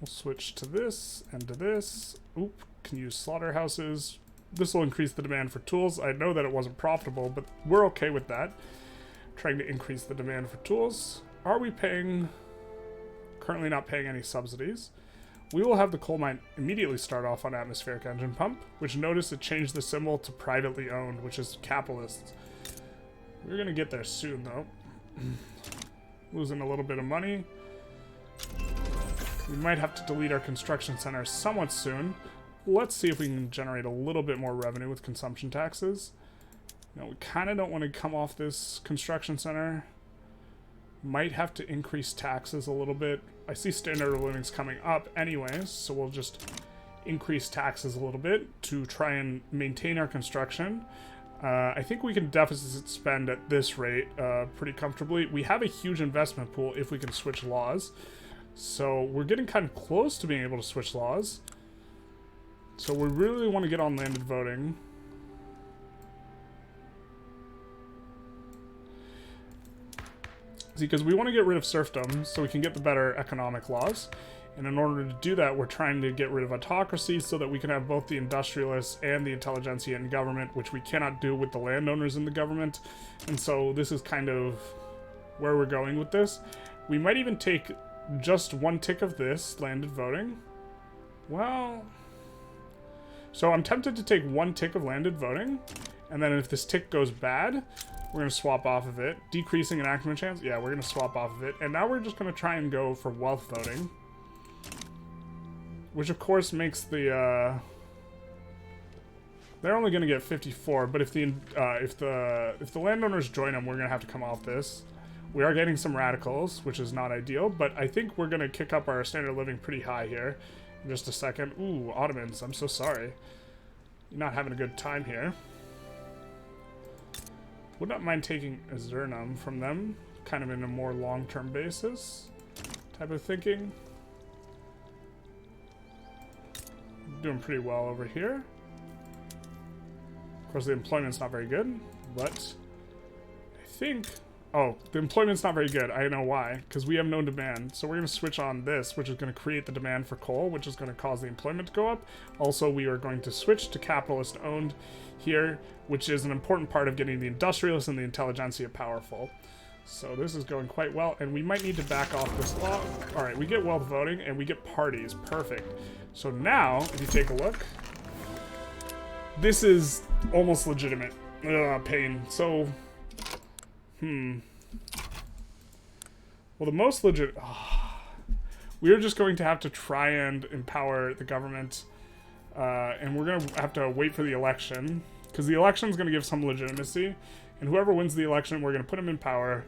We'll switch to this, and to this. Oop, can use slaughterhouses. This will increase the demand for tools. I know that it wasn't profitable, but we're okay with that. Trying to increase the demand for tools. Are we paying... Currently not paying any subsidies. We will have the coal mine immediately start off on atmospheric engine pump, which notice it changed the symbol to privately owned, which is capitalists. We're gonna get there soon though. Losing a little bit of money. We might have to delete our construction center somewhat soon. Let's see if we can generate a little bit more revenue with consumption taxes. Now we kind of don't want to come off this construction center. Might have to increase taxes a little bit. I see standard of living's coming up anyways, so we'll just increase taxes a little bit to try and maintain our construction. I think we can deficit spend at this rate pretty comfortably. We have a huge investment pool if we can switch laws. So we're getting kind of close to being able to switch laws. So we really want to get on landed voting. Because we want to get rid of serfdom so we can get the better economic laws. And in order to do that, we're trying to get rid of autocracy so that we can have both the industrialists and the intelligentsia in government, which we cannot do with the landowners in the government. And so this is kind of where we're going with this. We might even take just one tick of this, landed voting. Well... So I'm tempted to take one tick of landed voting, and then if this tick goes bad... We're going to swap off of it. Decreasing enactment chance? Yeah, we're going to swap off of it. And now we're just going to try and go for wealth voting. Which, of course, makes the... They're only going to get 54, but if the landowners join them, we're going to have to come off this. We are getting some radicals, which is not ideal, but I think we're going to kick up our standard of living pretty high here. In just a second. Ooh, Ottomans, I'm so sorry. You're not having a good time here. Would not mind taking a Zernum from them, kind of in a more long-term basis type of thinking. Doing pretty well over here. Of course, the employment's not very good, but I think Oh, the employment's not very good. I know why. Because we have no demand. So we're going to switch on this, which is going to create the demand for coal, which is going to cause the employment to go up. Also, we are going to switch to capitalist-owned here, which is an important part of getting the Industrialists and the Intelligentsia powerful. So this is going quite well, and we might need to back off this law. All right, we get wealth voting, and we get parties. Perfect. So now, if you take a look, this is almost legitimate. Pain. So... Well, the most legit... we are just going to have to try and empower the government. And we're going to have to wait for the election. Because the election is going to give some legitimacy. And whoever wins the election, we're going to put them in power.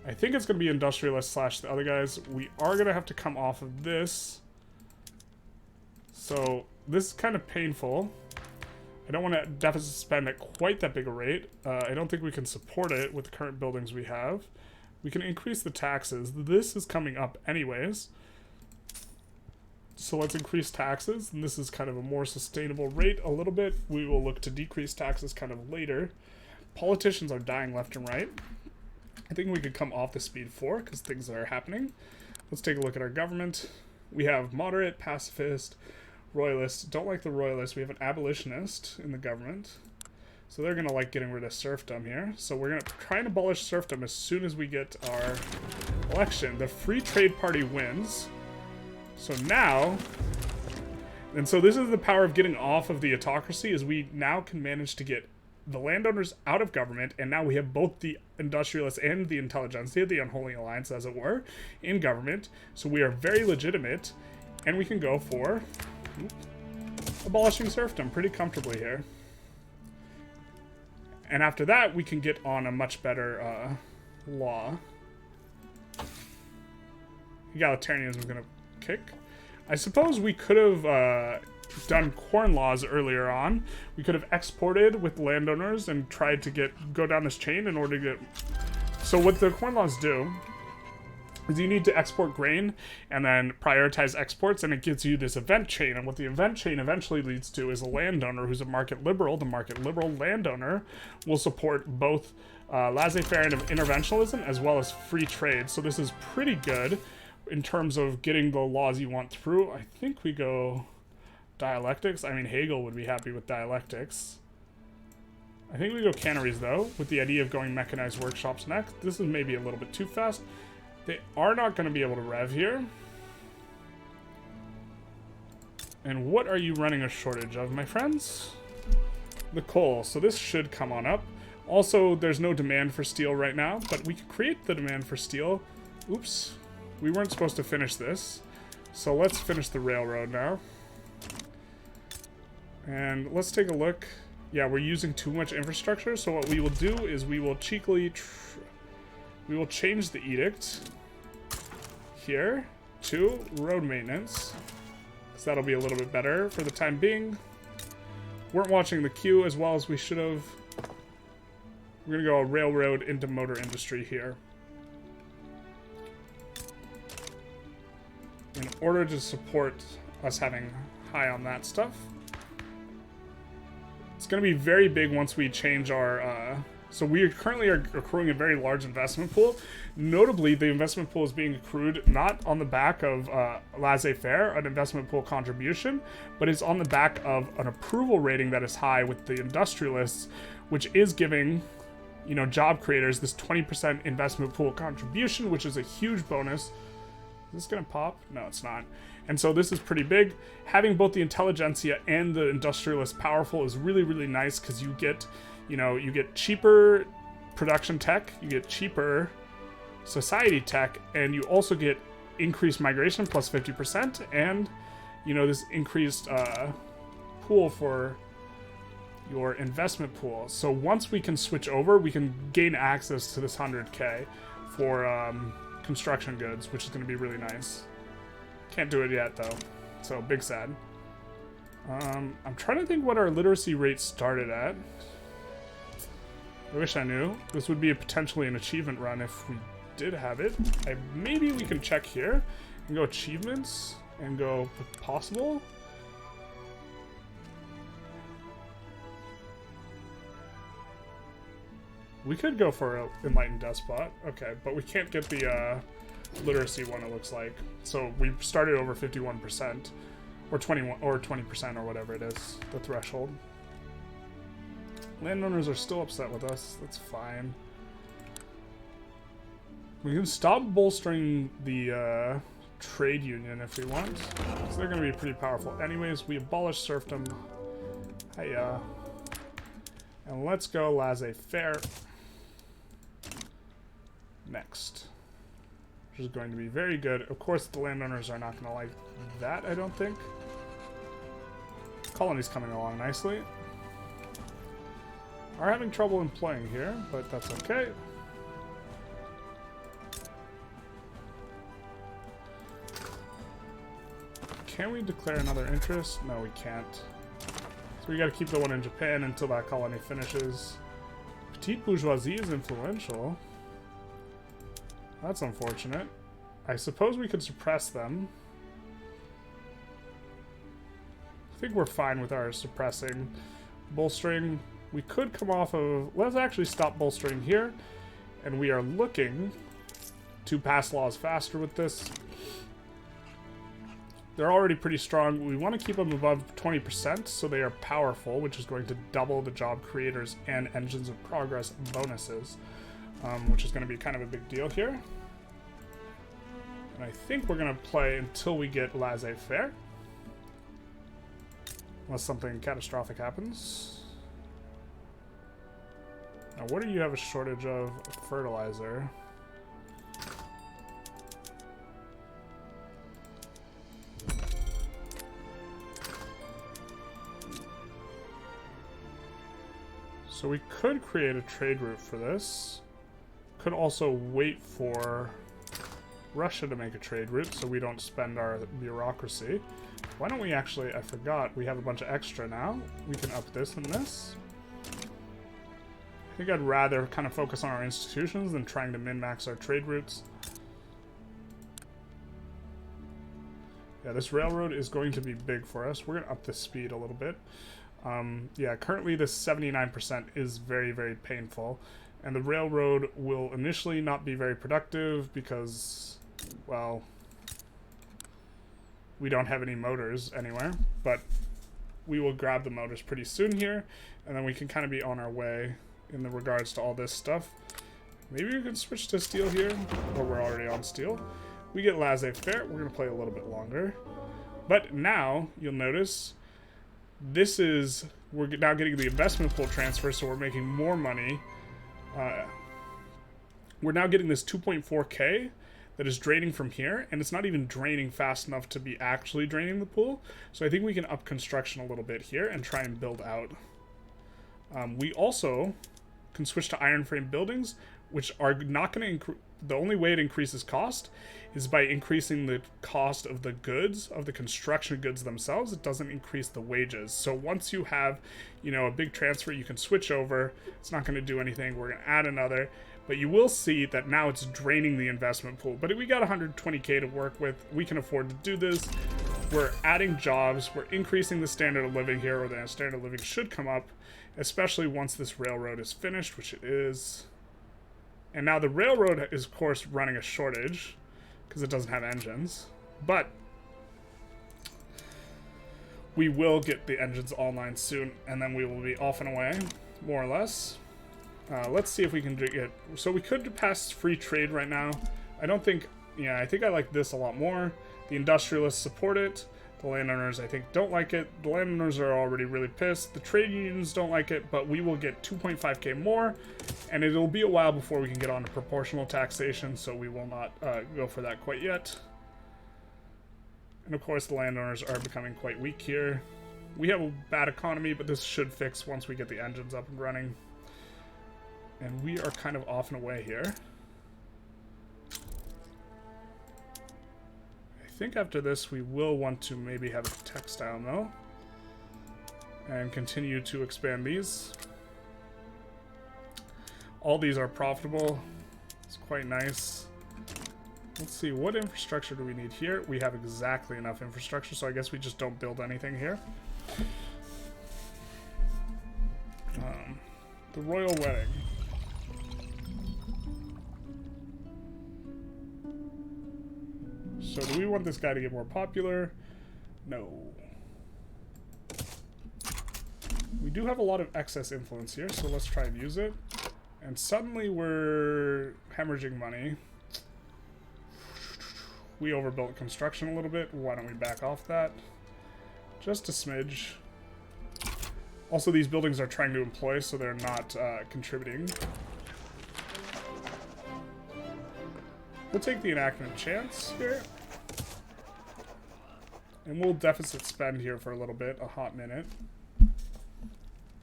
I think it's going to be Industrialists / the other guys. We are going to have to come off of this. So, this is kind of painful. I don't want to deficit spend at quite that big a rate. I don't think we can support it with the current buildings we have. We can increase the taxes. This is coming up anyways. So let's increase taxes. And this is kind of a more sustainable rate a little bit. We will look to decrease taxes kind of later. Politicians are dying left and right. I think we could come off the speed 4 because things are happening. Let's take a look at our government. We have moderate, pacifist, royalists. Don't like the royalists. We have an abolitionist in the government. So they're going to like getting rid of serfdom here. So we're going to try and abolish serfdom as soon as we get our election. The Free Trade Party wins. So now... And so this is the power of getting off of the autocracy, is we now can manage to get the landowners out of government, and now we have both the Industrialists and the Intelligentsia, the Unholy Alliance as it were, in government. So we are very legitimate, and we can go for... abolishing serfdom pretty comfortably here. And after that, we can get on a much better law. Egalitarianism is going to kick. I suppose we could have done corn laws earlier on. We could have exported with landowners and tried to go down this chain in order to get... So what the corn laws do is you need to export grain and then prioritize exports, and it gives you this event chain. And what the event chain eventually leads to is a landowner who's a market liberal. The market liberal landowner will support both laissez-faire and interventionism as well as free trade. So this is pretty good in terms of getting the laws you want through. I think we go dialectics. I mean, Hegel would be happy with dialectics. I think we go canneries, though, with the idea of going mechanized workshops next. This is maybe a little bit too fast. They are not going to be able to rev here. And what are you running a shortage of, my friends? The coal. So this should come on up. Also, there's no demand for steel right now, but we can create the demand for steel. Oops. We weren't supposed to finish this. So let's finish the railroad now. And let's take a look. Yeah, we're using too much infrastructure. So what we will do is we will cheekily... we will change the edict here to road maintenance, because that'll be a little bit better for the time being. Weren't watching the queue as well as we should have. We're going to go railroad into motor industry here. In order to support us having high on that stuff. It's going to be very big once we change our... So we currently are accruing a very large investment pool. Notably, the investment pool is being accrued not on the back of laissez-faire, an investment pool contribution, but it's on the back of an approval rating that is high with the Industrialists, which is giving, you know, job creators this 20% investment pool contribution, which is a huge bonus. Is this gonna pop? No, it's not. And so this is pretty big. Having both the Intelligentsia and the Industrialists powerful is really, really nice, because you get... You know, you get cheaper production tech, you get cheaper society tech, and you also get increased migration plus 50%, and, you know, this increased pool for your investment pool. So once we can switch over, we can gain access to this 100K for construction goods, which is going to be really nice. Can't do it yet, though, so big sad. I'm trying to think what our literacy rate started at. I wish I knew. This would be potentially an achievement run if we did have it. Maybe we can check here and go achievements and go possible. We could go for an Enlightened Despot. Okay, but we can't get the literacy one, it looks like. So we started over 51%. Or 21 or 20% or whatever it is, the threshold. Landowners are still upset with us. That's fine. We can stop bolstering the trade union if we want. So they're going to be pretty powerful. Anyways, we abolish serfdom. Hiya. And let's go laissez-faire. Next. Which is going to be very good. Of course, the landowners are not going to like that, I don't think. Colony's coming along nicely. Are having trouble employing here, but that's okay. Can we declare another interest? No, we can't. So we gotta keep the one in Japan until that colony finishes. Petite bourgeoisie is influential. That's unfortunate. I suppose we could suppress them. I think we're fine with our suppressing. Bolstering. We could come off of... Let's actually stop bolstering here. And we are looking to pass laws faster with this. They're already pretty strong. We want to keep them above 20% so they are powerful, which is going to double the job creators and engines of progress bonuses, which is going to be kind of a big deal here. And I think we're going to play until we get laissez-faire. Unless something catastrophic happens. Now, what do you have a shortage of? Fertilizer. So we could create a trade route for this. Could also wait for Russia to make a trade route so we don't spend our bureaucracy. Why don't we actually, I forgot, we have a bunch of extra now. We can up this and this. I think I'd rather kind of focus on our institutions than trying to min-max our trade routes. Yeah, this railroad is going to be big for us. We're going to up the speed a little bit. Yeah, currently this 79% is very, very painful. And the railroad will initially not be very productive because, well, we don't have any motors anywhere. But we will grab the motors pretty soon here. And then we can kind of be on our way in the regards to all this stuff. Maybe we can switch to steel here. Or we're already on steel. We get laissez-faire. We're going to play a little bit longer. But now, you'll notice... This is, we're now getting the investment pool transfer, so we're making more money. We're now getting this 2.4k that is draining from here, and it's not even draining fast enough to be actually draining the pool. So I think we can up construction a little bit here and try and build out. We also can switch to iron frame buildings, which are not going to the only way it increases cost is by increasing the cost of the goods, of the construction goods themselves. It doesn't increase the wages. So once you have, you know, a big transfer, you can switch over. It's not going to do anything. We're going to add another. But you will see that now it's draining the investment pool. But we got 120k to work with. We can afford to do this. We're adding jobs. We're increasing the standard of living here, or the standard of living should come up, especially once this railroad is finished, which it is. And now the railroad is, of course, running a shortage because it doesn't have engines. But we will get the engines online soon, and then we will be off and away, more or less. Let's see if we can get... So we could pass free trade right now. I don't think... Yeah, I think I like this a lot more. The Industrialists support it. The landowners, I think, don't like it. The landowners are already really pissed. The trade unions don't like it, but we will get 2.5k more, and it'll be a while before we can get on to proportional taxation, so we will not go for that quite yet. And of course, the landowners are becoming quite weak here. We have a bad economy, but this should fix once we get the engines up and running. And we are kind of off and away here. I think after this we will want to maybe have a textile mill and continue to expand these. All these are profitable. It's quite nice. Let's see, what infrastructure do we need here? We have exactly enough infrastructure, so I guess we just don't build anything here. The royal wedding. So do we want this guy to get more popular? No. We do have a lot of excess influence here, so let's try and use it. And suddenly we're hemorrhaging money. We overbuilt construction a little bit. Why don't we back off that? Just a smidge. Also, these buildings are trying to employ, so they're not contributing. We'll take the enactment chance here. And we'll deficit spend here for a little bit, a hot minute.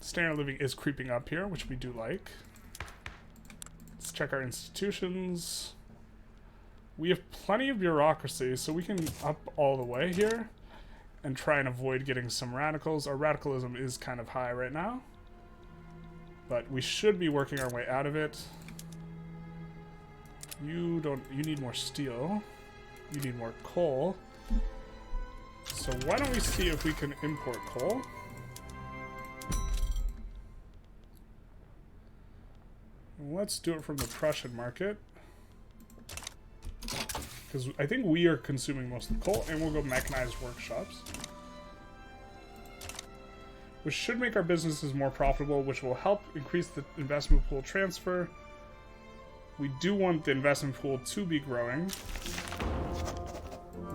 Standard of living is creeping up here, which we do like. Let's check our institutions. We have plenty of bureaucracy, so we can up all the way here and try and avoid getting some radicals. Our radicalism is kind of high right now, but we should be working our way out of it. You need more steel. You need more coal. So why don't we see if we can import coal? Let's do it from the Prussian market, because I think we are consuming most of the coal, and we'll go mechanized workshops, which should make our businesses more profitable, which will help increase the investment pool transfer. We do want the investment pool to be growing.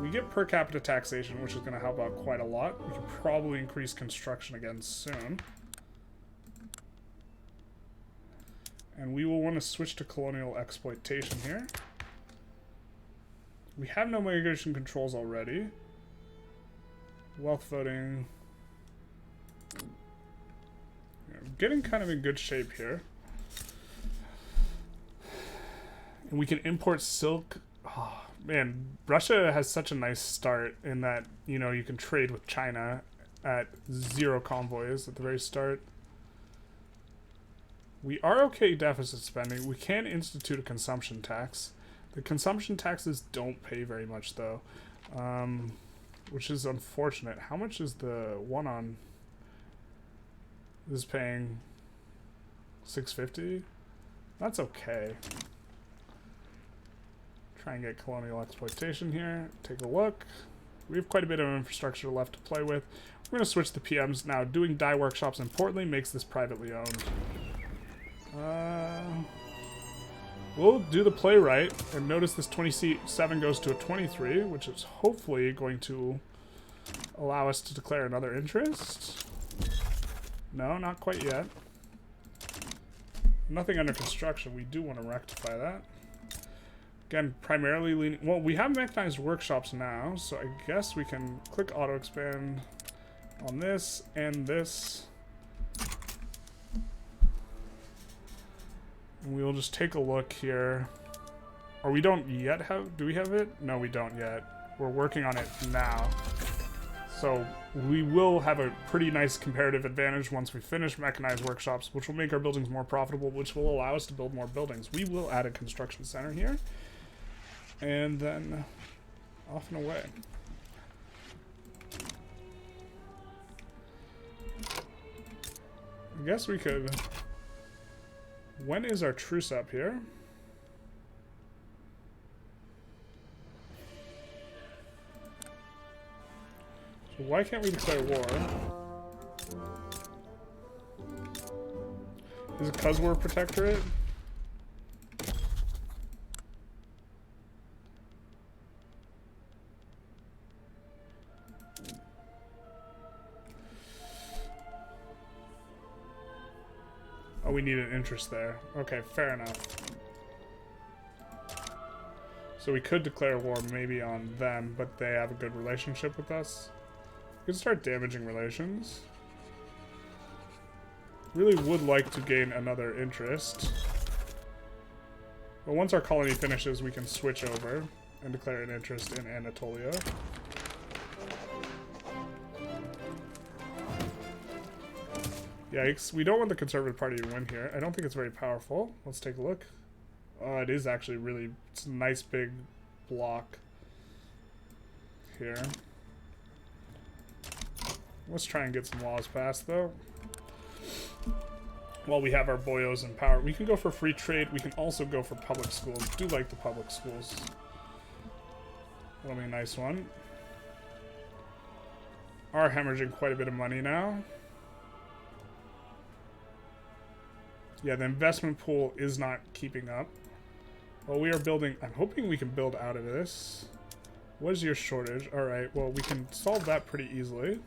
We get per capita taxation, which is going to help out quite a lot. We can probably increase construction again soon. And we will want to switch to colonial exploitation here. We have no migration controls already. Wealth voting. Yeah, getting kind of in good shape here. And we can import silk. Oh, man, Russia has such a nice start in that, you know, you can trade with China at 0 convoys at the very start. We are okay deficit spending. We can institute a consumption tax. The consumption taxes don't pay very much, though, which is unfortunate. How much is the one on? This is paying $6.50. That's okay. Try and get colonial exploitation here. Take a look. We have quite a bit of infrastructure left to play with. We're going to switch to PMs now. Doing dye workshops importantly makes this privately owned. We'll do the playwright, and notice this 27 goes to a 23, which is hopefully going to allow us to declare another interest. No, not quite yet. Nothing under construction. We do want to rectify that. Again, primarily leaning... Well, we have mechanized workshops now, so I guess we can click auto expand on this and this. We'll just take a look here. Or we don't yet have... Do we have it? No, we don't yet. We're working on it now. So we will have a pretty nice comparative advantage once we finish mechanized workshops, which will make our buildings more profitable, which will allow us to build more buildings. We will add a construction center here. And then off and away. I guess we could... When is our truce up here? So why can't we declare war? Is it because we're a protectorate? Oh, we need an interest there. Okay, fair enough. So we could declare war maybe on them, but they have a good relationship with us. We can start damaging relations. Really would like to gain another interest. But once our colony finishes, we can switch over and declare an interest in Anatolia. Yikes, we don't want the Conservative Party to win here. I don't think it's very powerful. Let's take a look. Oh, it is actually really... It's a nice big block here. Let's try and get some laws passed, though. While we have our boyos in power. We can go for free trade. We can also go for public schools. Do like the public schools. That'll be a nice one. Are hemorrhaging quite a bit of money now. Yeah, the investment pool is not keeping up. Well, we are building... I'm hoping we can build out of this. What is your shortage? Alright, well, we can solve that pretty easily.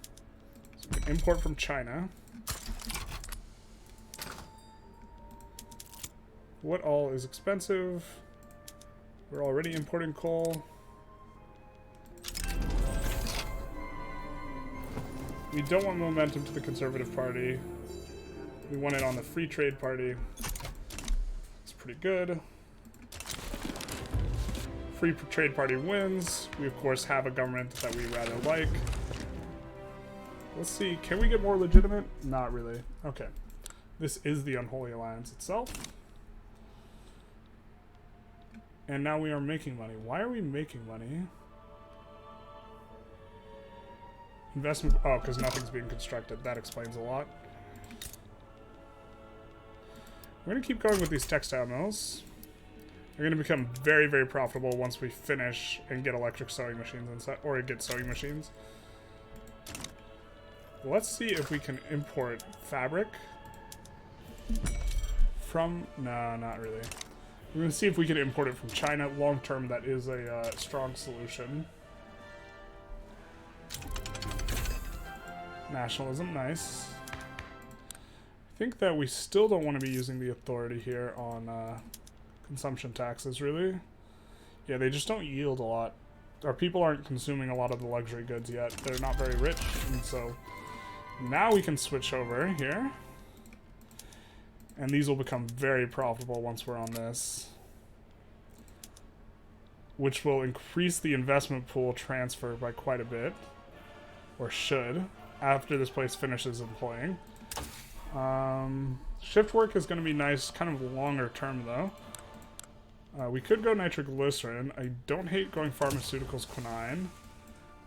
So we can import from China. What all is expensive? We're already importing coal. We don't want momentum to the Conservative Party. We want it on the Free Trade Party. It's pretty good. Free Trade Party wins. We, of course, have a government that we rather like. Let's see. Can we get more legitimate? Not really. Okay. This is the Unholy Alliance itself. And now we are making money. Why are we making money? Investment... Oh, because nothing's being constructed. That explains a lot. We're going to keep going with these textile mills. They're going to become very, very profitable once we finish and get electric sewing machines inside, or get sewing machines. Let's see if we can import fabric from... No, not really. We're going to see if we can import it from China. Long term, that is a strong solution. Nationalism, nice. I think that we still don't want to be using the authority here on consumption taxes, really. Yeah, they just don't yield a lot. Our people aren't consuming a lot of the luxury goods yet. They're not very rich, and so now we can switch over here. And these will become very profitable once we're on this. Which will increase the investment pool transfer by quite a bit. Or should, after this place finishes employing. Shift work is going to be nice, kind of longer term though. We could go nitroglycerin. I don't hate going pharmaceuticals quinine.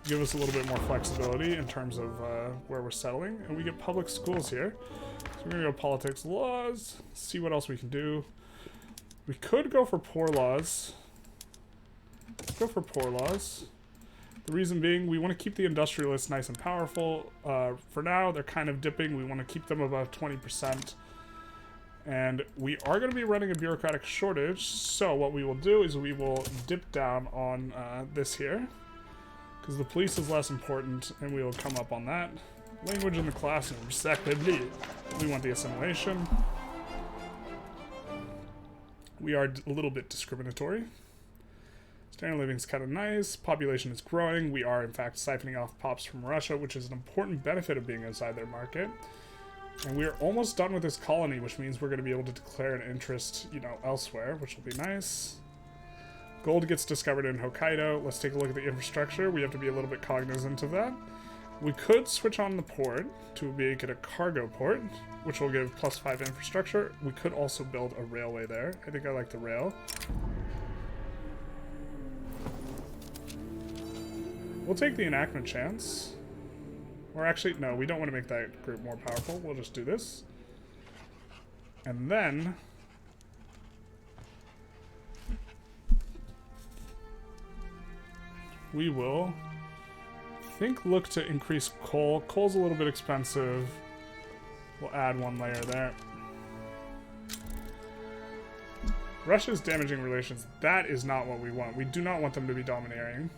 Give us a little bit more flexibility in terms of where we're settling. And we get public schools here. So we're going to go politics, laws, see what else we can do. We could go for poor laws. Let's go for poor laws. The reason being, we want to keep the industrialists nice and powerful. For now, they're kind of dipping. We want to keep them above 20%. And we are going to be running a bureaucratic shortage. So what we will do is we will dip down on this here. Because the police is less important, and we will come up on that. Language in the classroom, respectively. We want the assimilation. We are a little bit discriminatory. Standard of living is kind of nice. Population is growing. We are, in fact, siphoning off pops from Russia, which is an important benefit of being inside their market. And we're almost done with this colony, which means we're going to be able to declare an interest, you know, elsewhere, which will be nice. Gold gets discovered in Hokkaido. Let's take a look at the infrastructure. We have to be a little bit cognizant of that. We could switch on the port to make it a cargo port, which will give +5 infrastructure. We could also build a railway there. I think I like the rail. We'll take the enactment chance. Or actually, no, we don't want to make that group more powerful. We'll just do this. And then we will, I think, look to increase coal. Coal's a little bit expensive. We'll add one layer there. Russia's damaging relations. That is not what we want. We do not want them to be domineering.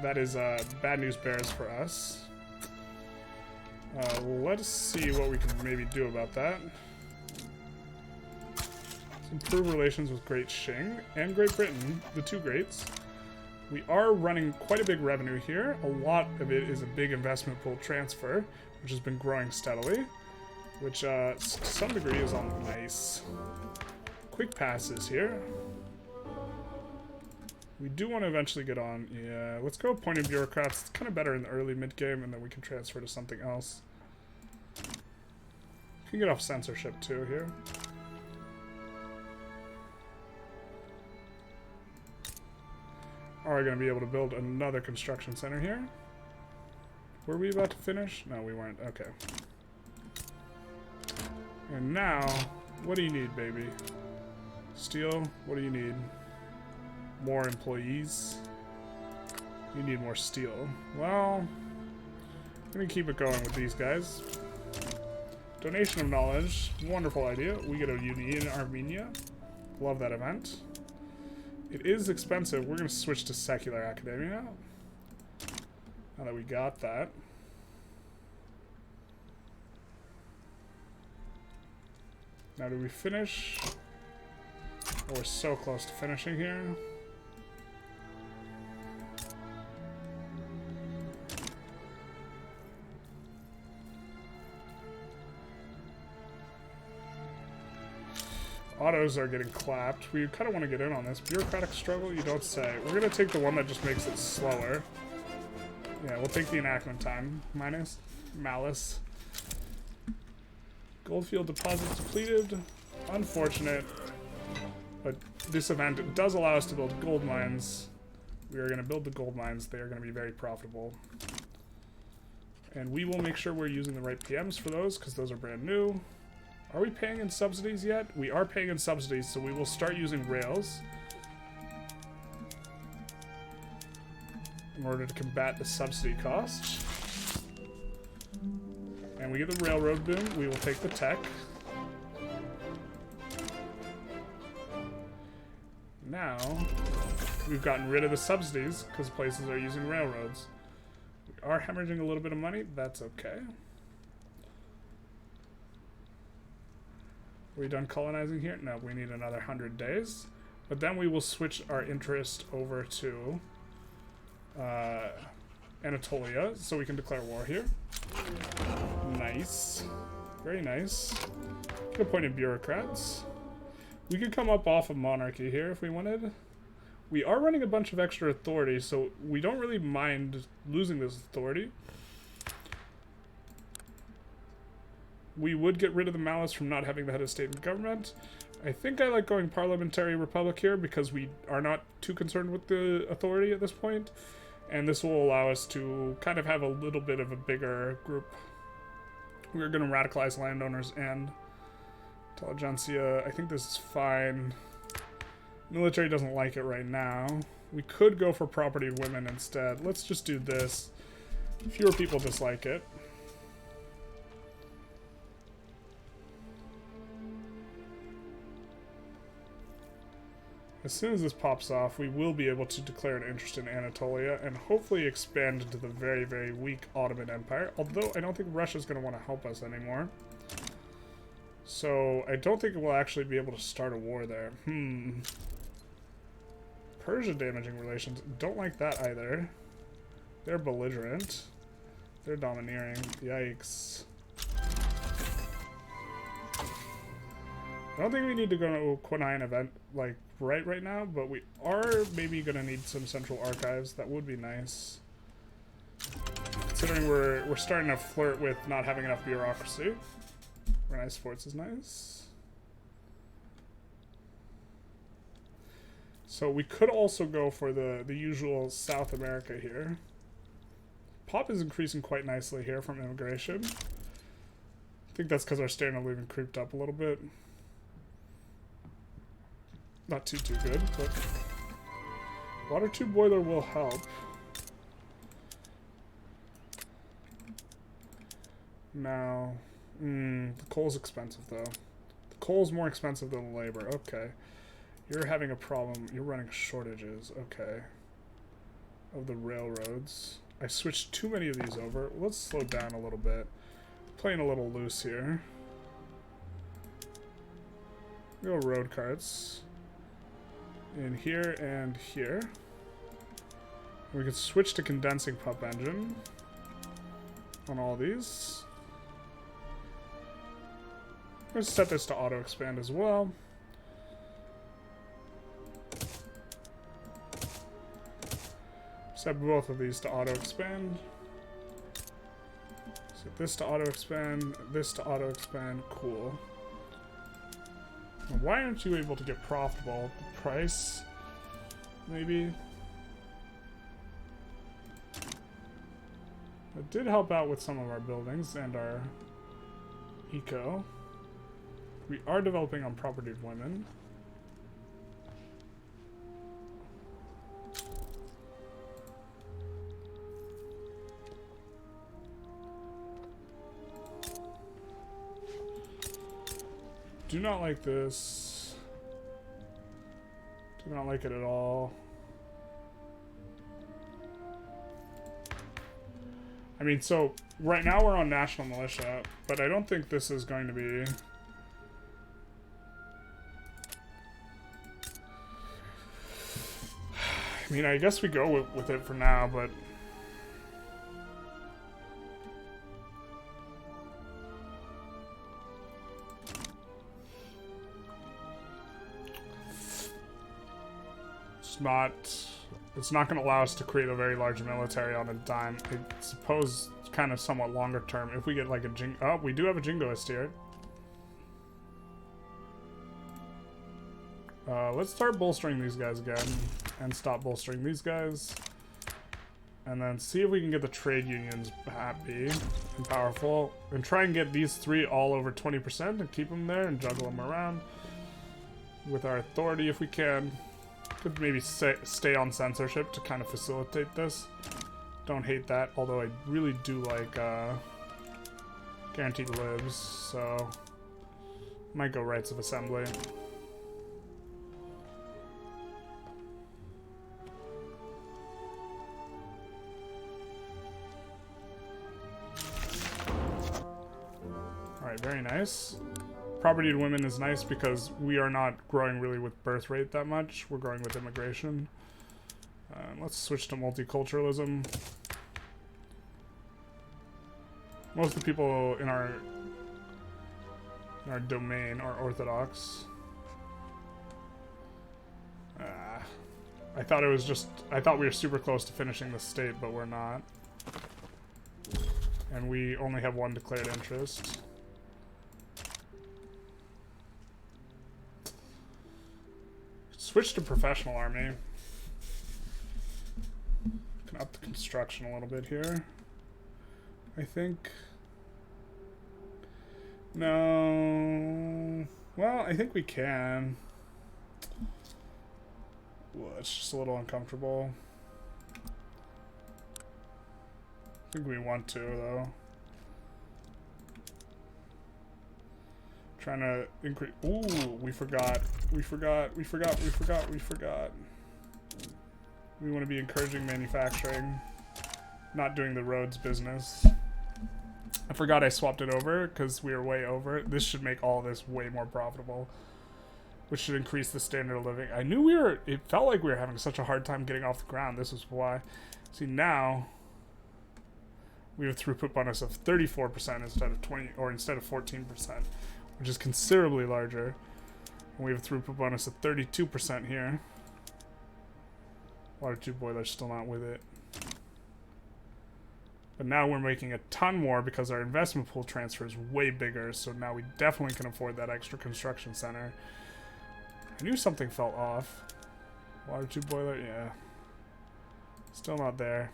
That is bad news bears for us. Let's see what we can maybe do about that. Let's improve relations with Great Qing and Great Britain, the two greats. We are running quite a big revenue here. A lot of it is a big investment pool transfer, which has been growing steadily, which to some degree is all nice. Quick passes here. We do want to eventually get on. Yeah, let's go appointing bureaucrats. It's kind of better in the early mid-game, and then we can transfer to something else. We can get off censorship too here. Are we going to be able to build another construction center here? Were we about to finish? No, we weren't. Okay. And now, what do you need, baby? Steel, what do you need? More employees. We need more steel. Well, I'm gonna keep it going with these guys. Donation of knowledge, wonderful idea. We get a uni in Armenia. Love that event. It is expensive. We're gonna switch to secular academia. Now that we got that. Now do we finish? Oh, we're so close to finishing here. Autos are getting clapped. We kind of want to get in on this. Bureaucratic struggle? You don't say. We're going to take the one that just makes it slower. Yeah, we'll take the enactment time. Minus malice. Goldfield deposits depleted. Unfortunate. But this event does allow us to build gold mines. We are going to build the gold mines. They are going to be very profitable. And we will make sure we're using the right PMs for those, because those are brand new. Are we paying in subsidies yet? We are paying in subsidies, so we will start using rails in order to combat the subsidy cost. And we get the railroad boom. We will take the tech. Now, we've gotten rid of the subsidies because places are using railroads. We are hemorrhaging a little bit of money. That's okay. Are we done colonizing here? No, we need another 100 days. But then we will switch our interest over to Anatolia, so we can declare war here. Nice. Very nice. Get appointed bureaucrats. We could come up off of monarchy here if we wanted. We are running a bunch of extra authority, so we don't really mind losing this authority. We would get rid of the malice from not having the head of state and government. I think I like going parliamentary republic here because we are not too concerned with the authority at this point. And this will allow us to kind of have a little bit of a bigger group. We're going to radicalize landowners and Intelligentsia. I think this is fine. Military doesn't like it right now. We could go for property of women instead. Let's just do this. Fewer people dislike it. As soon as this pops off, we will be able to declare an interest in Anatolia and hopefully expand into the very, very weak Ottoman Empire. Although I don't think Russia's going to want to help us anymore. So I don't think we'll actually be able to start a war there. Persia damaging relations. Don't like that either. They're belligerent. They're domineering. Yikes. I don't think we need to go to a Quinine event like right now, but we are maybe going to need some central archives. That would be nice. Considering we're starting to flirt with not having enough bureaucracy. Organized sports is nice. So we could also go for the usual South America here. Pop is increasing quite nicely here from immigration. I think that's because our standard of living creeped up a little bit. Not too good, but water tube boiler will help. Now, the coal's expensive though. The coal's more expensive than the labor. Okay, you're having a problem. You're running shortages. Okay, of the railroads. I switched too many of these over. Let's slow down a little bit. Playing a little loose here. Go road carts. In here and here. We could switch to condensing pump engine on all these. Let's set this to auto expand as well. Set both of these to auto expand. Set this to auto expand, this to auto expand. Cool. Why aren't you able to get profitable? The price, maybe. It did help out with some of our buildings and our eco. We are developing on property of women. do not like this. Do not like it at all. I mean, so right now we're on national militia, but I don't think this is going to be... I mean, I guess we go with it for now, but... It's not going to allow us to create a very large military on a dime. I suppose kind of somewhat longer term. If we get like a oh, we do have a jingoist here. Let's start bolstering these guys again and stop bolstering these guys. And then see if we can get the trade unions happy and powerful. And try and get these three all over 20% and keep them there and juggle them around with our authority if we can. Could maybe stay on censorship to kind of facilitate this. Don't hate that, although I really do like guaranteed libs, so might go rights of assembly. Alright, very nice. Property to women is nice because we are not growing really with birth rate that much. We're growing with immigration. Let's switch to multiculturalism. Most of the people in our domain are Orthodox. I thought we were super close to finishing the state, but we're not. And we only have one declared interest. Switch to professional army. Can up the construction a little bit here. I think. No. Well, I think we can. Well, it's just a little uncomfortable. I think we want to, though. Trying to increase. Ooh, we forgot. We want to be encouraging manufacturing, not doing the roads business. I forgot I swapped it over because we were way over. This should make all this way more profitable, which should increase the standard of living. I knew it felt like we were having such a hard time getting off the ground. This is why. See, now we have a throughput bonus of 34% instead of 20, or instead of 14%, which is considerably larger. And we have a throughput bonus of 32% here. Water tube boiler's still not with it. But now we're making a ton more because our investment pool transfer is way bigger, so now we definitely can afford that extra construction center. I knew something felt off. Water tube boiler, yeah. Still not there.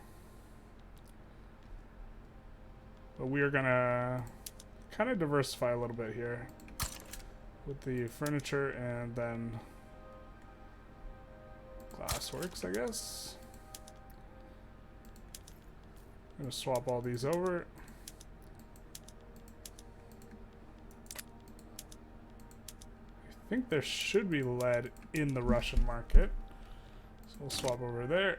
But we are gonna kind of diversify a little bit here with the furniture and then glassworks, I guess. I'm gonna swap all these over. I think there should be lead in the Russian market, so we'll swap over there.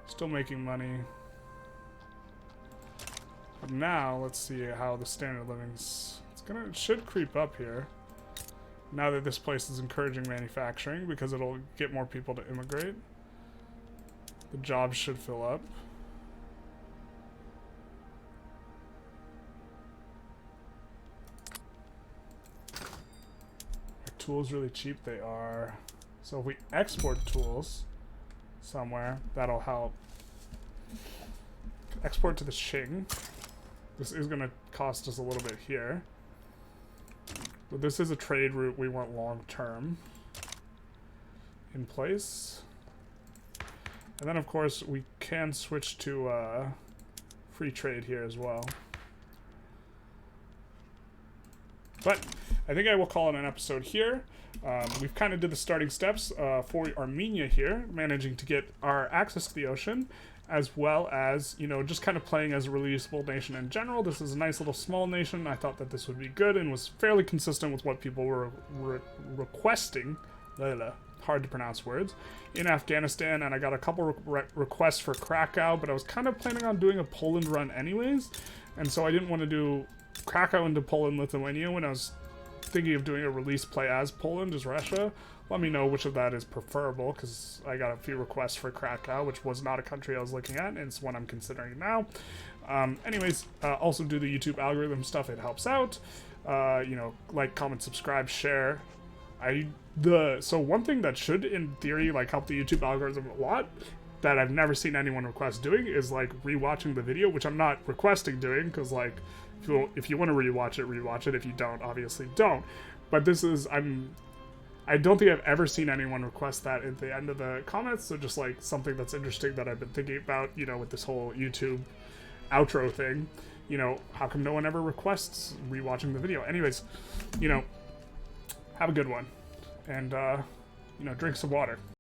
Still making money. But now let's see how the standard of living's. It should creep up here. Now that this place is encouraging manufacturing, because it'll get more people to immigrate. The jobs should fill up. Are tools really cheap? They are. So if we export tools somewhere, that'll help. Export to the Qing. This is going to cost us a little bit here. But this is a trade route we want long term in place. And then, of course, we can switch to free trade here as well. But I think I will call it an episode here. We've kind of did the starting steps for Armenia here, managing to get our access to the ocean. as well as, you know, just kind of playing as a releasable nation in general. This is a nice little small nation. I thought that this would be good and was fairly consistent with what people were requesting. Hard to pronounce words. In Afghanistan, and I got a couple requests for Krakow, but I was kind of planning on doing a Poland run anyways, and so I didn't want to do Krakow into Poland, Lithuania when I was thinking of doing a release play as Poland, as Russia. Let me know which of that is preferable, because I got a few requests for Krakow, which was not a country I was looking at, and it's one I'm considering now. Anyways, also do the YouTube algorithm stuff, it helps out. You know, like, comment, subscribe, share. So one thing that should, in theory, like, help the YouTube algorithm a lot, that I've never seen anyone request doing, is, like, rewatching the video, which I'm not requesting doing, because, like, if you want to rewatch it. If you don't, obviously don't. But this is, I don't think I've ever seen anyone request that at the end of the comments, so just, like, something that's interesting that I've been thinking about, you know, with this whole YouTube outro thing. You know, how come no one ever requests rewatching the video? Anyways, you know, have a good one. And, you know, drink some water.